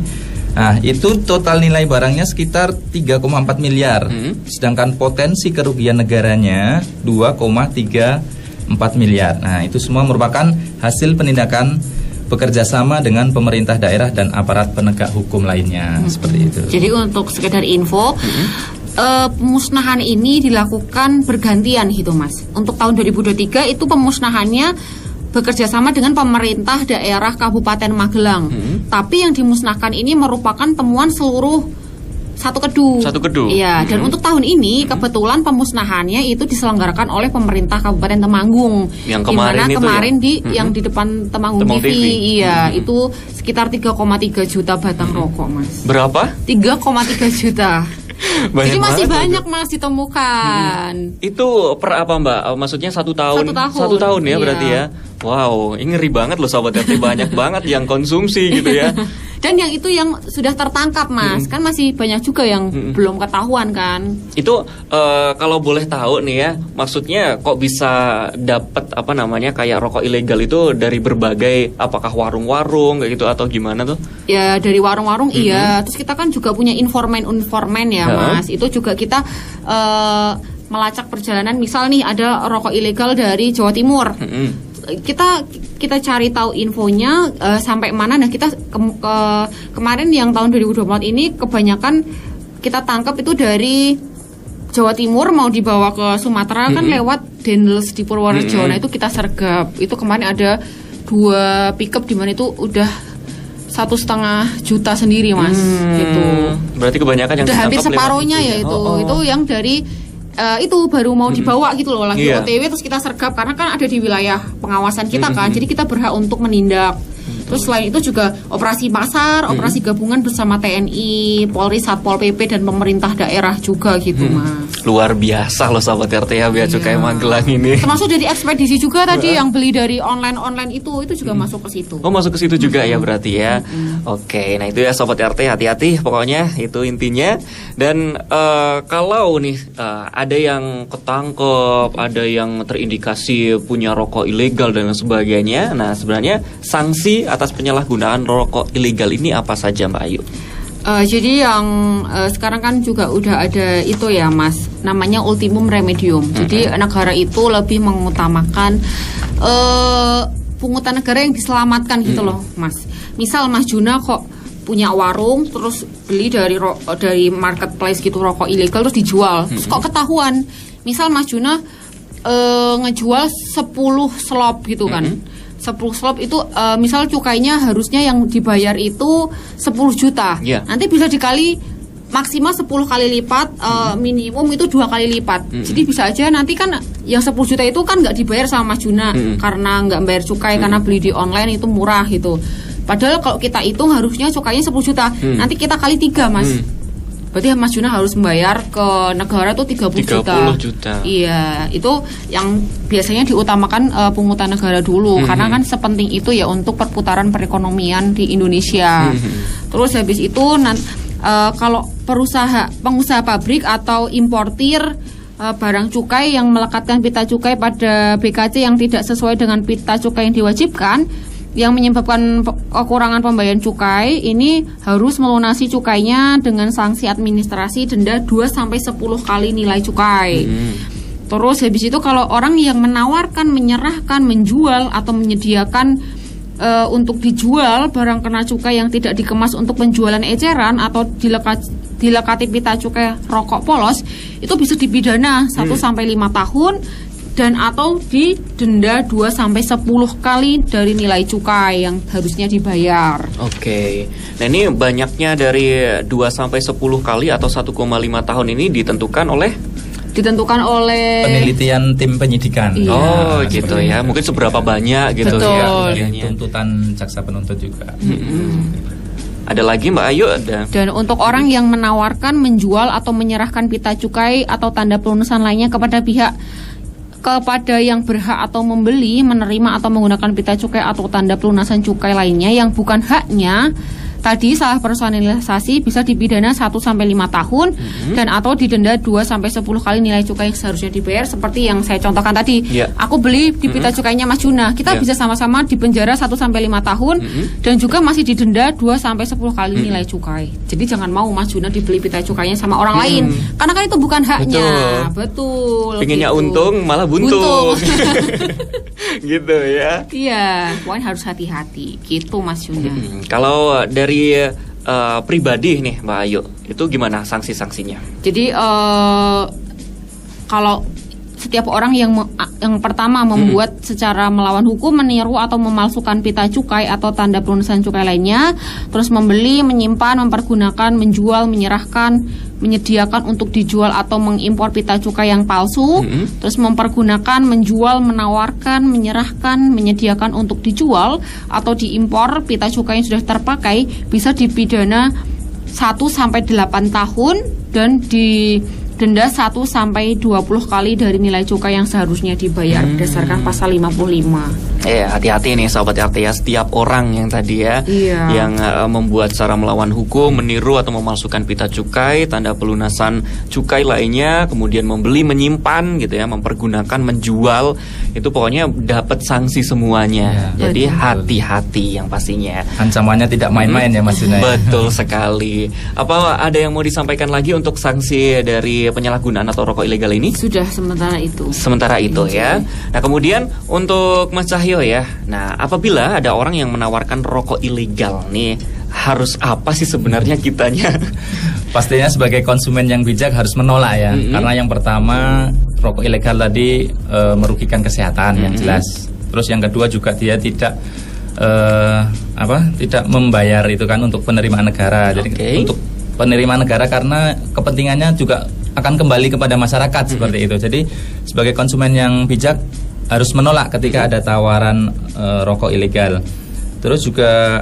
Nah, itu total nilai barangnya sekitar 3,4 miliar. Sedangkan potensi kerugian negaranya 2,34 miliar. Nah, itu semua merupakan hasil penindakan bekerja sama dengan pemerintah daerah dan aparat penegak hukum lainnya, seperti itu. Jadi untuk sekedar info, pemusnahan ini dilakukan bergantian gitu Mas. Untuk tahun 2023 itu pemusnahannya bekerja sama dengan pemerintah daerah Kabupaten Magelang. Tapi yang dimusnahkan ini merupakan temuan seluruh satu kedu. Iya, dan untuk tahun ini kebetulan pemusnahannya itu diselenggarakan oleh pemerintah Kabupaten Temanggung. Yang kemarin yang di depan Temanggung TV. Iya, itu sekitar 3,3 juta batang rokok, Mas. Berapa? 3,3 juta. Jadi masih banyak Mas ditemukan. Itu per apa Mbak? Maksudnya 1 tahun? 1 tahun ya, berarti ya. Wow, ini ngeri banget loh sahabat RT, banyak banget yang konsumsi gitu ya. Dan yang itu yang sudah tertangkap Mas, kan masih banyak juga yang belum ketahuan kan. Itu kalau boleh tahu nih ya, maksudnya kok bisa dapat kayak rokok ilegal itu dari berbagai, apakah warung-warung kayak gitu atau gimana tuh? Ya dari warung-warung iya. Terus kita kan juga punya informan ya Mas. Itu juga kita melacak perjalanan, misal nih ada rokok ilegal dari Jawa Timur. Kita cari tahu infonya sampai mana. Nah kita kemarin yang tahun 2024 ini kebanyakan kita tangkap itu dari Jawa Timur mau dibawa ke Sumatera kan lewat Dendels di Purworejo. Nah itu kita sergap. Itu kemarin ada 2 pickup di mana itu udah 1,5 juta sendiri Mas. Gitu. Berarti kebanyakan yang udah hampir separuhnya ya itu. Itu yang dari itu baru mau dibawa gitu loh, lagi OTW terus kita sergap karena kan ada di wilayah pengawasan kita kan, jadi kita berhak untuk menindak. Terus selain itu juga operasi pasar, operasi gabungan bersama TNI, Polri, Satpol PP dan pemerintah daerah juga gitu Mas. Luar biasa loh sahabat RT ya, Bea Cukai Magelang ini. Termasuk dari ekspedisi juga tadi yang beli dari online itu juga masuk ke situ. Oh masuk ke situ juga ya berarti ya. Oke, nah itu ya sobat RT, hati-hati pokoknya itu intinya. Dan kalau nih ada yang ketangkep, ada yang terindikasi punya rokok ilegal dan sebagainya, nah sebenarnya sanksi atas penyalahgunaan rokok ilegal ini apa saja Mbak Ayu? Jadi yang sekarang kan juga udah ada itu ya Mas, namanya ultimum remedium. Jadi negara itu lebih mengutamakan pungutan negara yang diselamatkan gitu loh Mas. Misal Mas Juna kok punya warung terus beli dari marketplace gitu rokok ilegal terus dijual, terus kok ketahuan. Misal Mas Juna ngejual 10 slop gitu kan. 10 slop itu misal cukainya harusnya yang dibayar itu 10 juta. Nanti bisa dikali maksimal 10 kali lipat, minimum itu 2 kali lipat. Jadi bisa aja nanti kan yang 10 juta itu kan nggak dibayar sama Mas Juna karena nggak bayar cukai karena beli di online itu murah gitu. Padahal kalau kita hitung harusnya cukainya 10 juta. Nanti kita kali 3 Mas. berarti Mas Juna harus membayar ke negara tuh 30 juta. Iya, itu yang biasanya diutamakan pungutan negara dulu karena kan sepenting itu ya untuk perputaran perekonomian di Indonesia. Terus habis itu kalau pengusaha pabrik atau importir barang cukai yang melekatkan pita cukai pada BKC yang tidak sesuai dengan pita cukai yang diwajibkan, yang menyebabkan kekurangan pembayaran cukai, ini harus melunasi cukainya dengan sanksi administrasi denda 2-10 kali nilai cukai. Terus habis itu kalau orang yang menawarkan, menyerahkan, menjual atau menyediakan untuk dijual barang kena cukai yang tidak dikemas untuk penjualan eceran atau dilekati pita cukai rokok polos, itu bisa dipidana 1-5 tahun dan atau didenda 2-10 kali dari nilai cukai yang harusnya dibayar. Oke. Nah, ini banyaknya dari 2-10 kali atau 1,5 tahun ini ditentukan oleh penelitian tim penyidikan. Iya. Oh, gitu ya. Mungkin seberapa banyak gitu. Betul. Ya. Tuntutan jaksa penuntut juga. Ada lagi Mbak Ayu ada. Dan untuk orang yang menawarkan, menjual atau menyerahkan pita cukai atau tanda pelunasan lainnya kepada yang berhak atau membeli, menerima atau menggunakan pita cukai atau tanda pelunasan cukai lainnya yang bukan haknya, tadi salah personalisasi bisa dipidana 1-5 tahun dan atau didenda 2-10 kali nilai cukai yang seharusnya dibayar, seperti yang saya contohkan tadi. Aku beli di pita cukainya Mas Juna, kita bisa sama-sama dipenjara 1-5 tahun dan juga masih didenda 2-10 kali nilai cukai. Jadi jangan mau Mas Juna dibeli pita cukainya sama orang lain, karena kan itu bukan haknya. Betul. Pengennya gitu. Untung malah buntung. Gitu ya. Iya, pokoknya harus hati-hati. Gitu Mas Juna. Kalau dari pribadi nih Mbak Ayu, itu gimana sanksi-sanksinya? Jadi kalau setiap orang yang pertama membuat secara melawan hukum, meniru atau memalsukan pita cukai atau tanda pelunasan cukai lainnya, terus membeli, menyimpan, mempergunakan, menjual, menyerahkan, menyediakan untuk dijual atau mengimpor pita cukai yang palsu, terus mempergunakan, menjual, menawarkan, menyerahkan, menyediakan untuk dijual atau diimpor pita cukai yang sudah terpakai, bisa dipidana 1-8 tahun dan didenda 1-20 kali dari nilai cukai yang seharusnya dibayar berdasarkan pasal 55. Hati-hati nih Sobat RT ya, setiap orang yang tadi yang membuat secara melawan hukum, meniru atau memalsukan pita cukai, tanda pelunasan cukai lainnya, kemudian membeli, menyimpan gitu ya, mempergunakan, menjual, itu pokoknya dapat sanksi semuanya. Jadi hati-hati yang pastinya. Ancamannya tidak main-main ya Mas Juna. Betul sekali. Apa ada yang mau disampaikan lagi untuk sanksi dari penyalahgunaan atau rokok ilegal ini? Sudah sementara itu. Sementara itu ya. Nah, kemudian untuk Mas Cahyo ya. Nah, apabila ada orang yang menawarkan rokok ilegal nih, harus apa sih sebenarnya kitanya? Pastinya sebagai konsumen yang bijak harus menolak ya. Karena yang pertama, rokok ilegal tadi merugikan kesehatan yang jelas. Terus yang kedua juga dia tidak membayar itu kan untuk penerimaan negara. Jadi untuk penerimaan negara karena kepentingannya juga akan kembali kepada masyarakat seperti itu. Jadi sebagai konsumen yang bijak harus menolak ketika ada tawaran rokok ilegal. Terus juga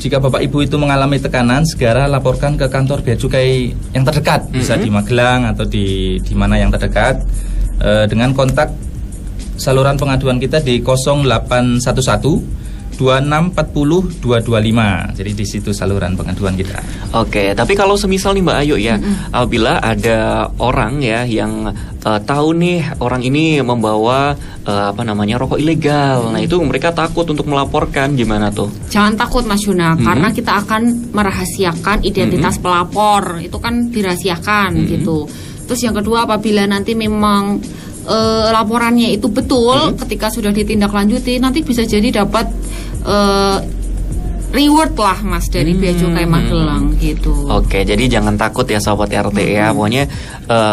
jika Bapak Ibu itu mengalami tekanan, segera laporkan ke kantor bea cukai yang terdekat, bisa di Magelang atau di mana yang terdekat, dengan kontak saluran pengaduan kita di 0811 2640 225. Jadi di situ saluran pengaduan kita. Oke, tapi kalau semisal nih Mbak Ayu ya, apabila ada orang ya yang tahu nih orang ini membawa rokok ilegal. Nah, itu mereka takut untuk melaporkan, gimana tuh? Jangan takut Mas Juna, karena kita akan merahasiakan identitas pelapor. Itu kan dirahasiakan gitu. Terus yang kedua, apabila nanti memang laporannya itu betul, ketika sudah ditindaklanjuti, nanti bisa jadi dapat reward lah Mas dari Bea Cukai Magelang gitu. Oke, jadi jangan takut ya Sobat RT ya. Pokoknya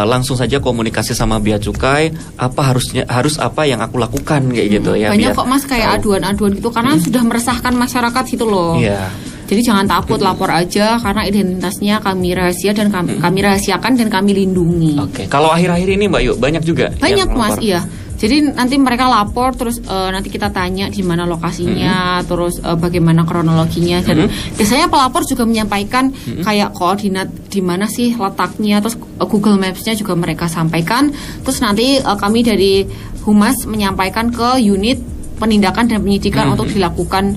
langsung saja komunikasi sama Bea Cukai, harus apa yang aku lakukan kayak gitu ya. Banyak kok Mas kayak aduan-aduan gitu karena sudah meresahkan masyarakat gitu loh. Iya. Jadi jangan takut, lapor aja karena identitasnya kami rahasia dan kami rahasiakan dan kami lindungi. Oke. Kalau akhir-akhir ini Mbak Yu banyak juga. Banyak Mas, iya. Jadi nanti mereka lapor, terus nanti kita tanya di mana lokasinya, terus bagaimana kronologinya. Dan biasanya pelapor juga menyampaikan kayak koordinat di mana sih letaknya, terus Google Maps-nya juga mereka sampaikan. Terus nanti kami dari Humas menyampaikan ke unit penindakan dan penyidikan untuk dilakukan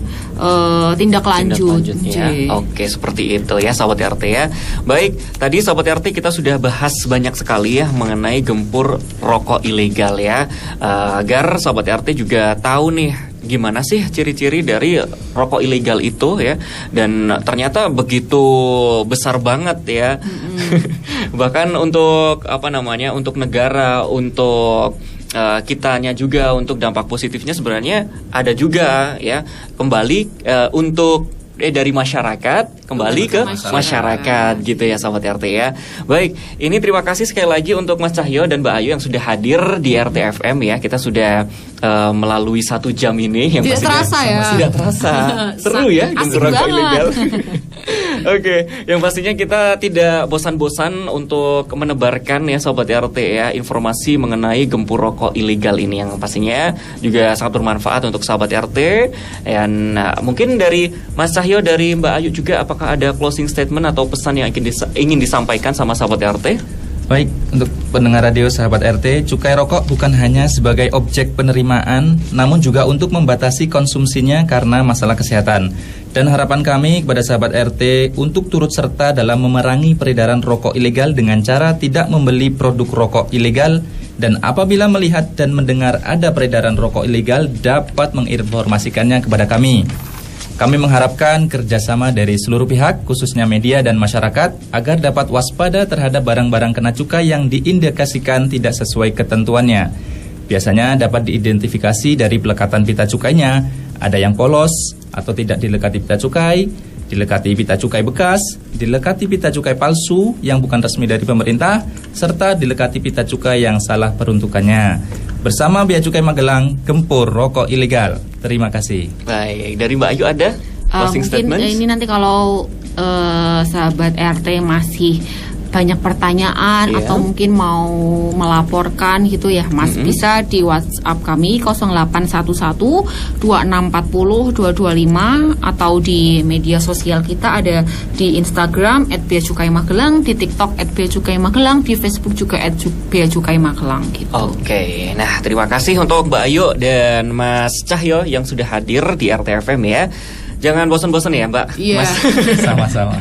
tindak lanjut. Ya. Oke, seperti itu ya Sobat RT ya. Baik, tadi Sobat RT kita sudah bahas banyak sekali ya mengenai gempur rokok ilegal ya, agar Sobat RT juga tahu nih gimana sih ciri-ciri dari rokok ilegal itu ya. Dan ternyata begitu besar banget ya. Bahkan untuk untuk negara, untuk kitanya juga, untuk dampak positifnya sebenarnya ada juga ya. Kembali untuk dari masyarakat kembali ke masyarakat gitu ya Sobat RT ya. Baik, ini terima kasih sekali lagi untuk Mas Cahyo dan Mbak Ayu yang sudah hadir di RT FM ya. Kita sudah melalui 1 jam ini yang tidak terasa ya. Tidak terasa. Seru ya asik rokok banget. ilegal. Oke, yang pastinya kita tidak bosan-bosan untuk menebarkan ya Sobat RT ya informasi mengenai gempur rokok ilegal ini yang pastinya juga sangat bermanfaat untuk Sobat RT. Dan mungkin dari Mas Cahyo, dari Mbak Ayu juga, apakah ada closing statement atau pesan yang ingin disampaikan sama Sobat RT? Baik, untuk pendengar radio Sahabat RT, cukai rokok bukan hanya sebagai objek penerimaan, namun juga untuk membatasi konsumsinya karena masalah kesehatan. Dan harapan kami kepada Sahabat RT untuk turut serta dalam memerangi peredaran rokok ilegal dengan cara tidak membeli produk rokok ilegal, dan apabila melihat dan mendengar ada peredaran rokok ilegal dapat menginformasikannya kepada kami. Kami mengharapkan kerjasama dari seluruh pihak, khususnya media dan masyarakat, agar dapat waspada terhadap barang-barang kena cukai yang diindikasikan tidak sesuai ketentuannya. Biasanya dapat diidentifikasi dari pelekatan pita cukainya, ada yang polos atau tidak dilekati pita cukai, dilekati pita cukai bekas, dilekati pita cukai palsu yang bukan resmi dari pemerintah, serta dilekati pita cukai yang salah peruntukannya. Bersama Bea Cukai Magelang, gempur rokok ilegal. Terima kasih. Baik, dari Mbak Ayu ada closing statement? Mungkin ini nanti kalau Sahabat RT masih banyak pertanyaan atau mungkin mau melaporkan gitu ya Mas, bisa di WhatsApp kami 0811 2640 225, atau di media sosial kita ada di Instagram @beacukai_magelang, di TikTok @beacukai_magelang, di Facebook juga @beacukai_magelang gitu. Oke, nah terima kasih untuk Mbak Ayu dan Mas Cahyo yang sudah hadir di RTFM ya. Jangan bosan-bosan ya Mbak. Iya. Mas. Sama-sama.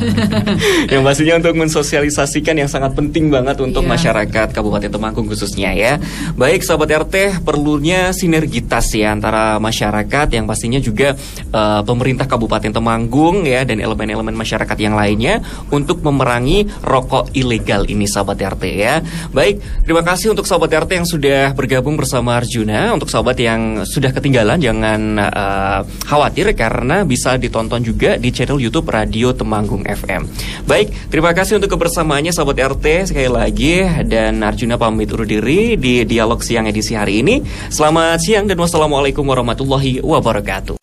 Yang pastinya untuk mensosialisasikan yang sangat penting banget untuk masyarakat Kabupaten Temanggung khususnya ya. Baik Sobat RT, perlunya sinergitas ya antara masyarakat, yang pastinya juga pemerintah Kabupaten Temanggung ya, dan elemen-elemen masyarakat yang lainnya untuk memerangi rokok ilegal ini Sobat RT ya. Baik, terima kasih untuk Sobat RT yang sudah bergabung bersama Arjuna. Untuk Sobat yang sudah ketinggalan, jangan khawatir karena bisa ditonton juga di channel YouTube Radio Temanggung FM. Baik, terima kasih untuk kebersamaannya Sobat RT sekali lagi, dan Arjuna pamit undur diri di Dialog Siang edisi hari ini. Selamat siang dan wassalamualaikum warahmatullahi wabarakatuh.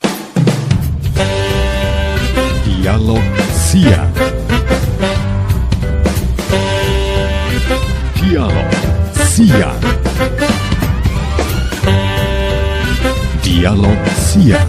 Dialog Siang. Dialog Siang. Dialog Siang.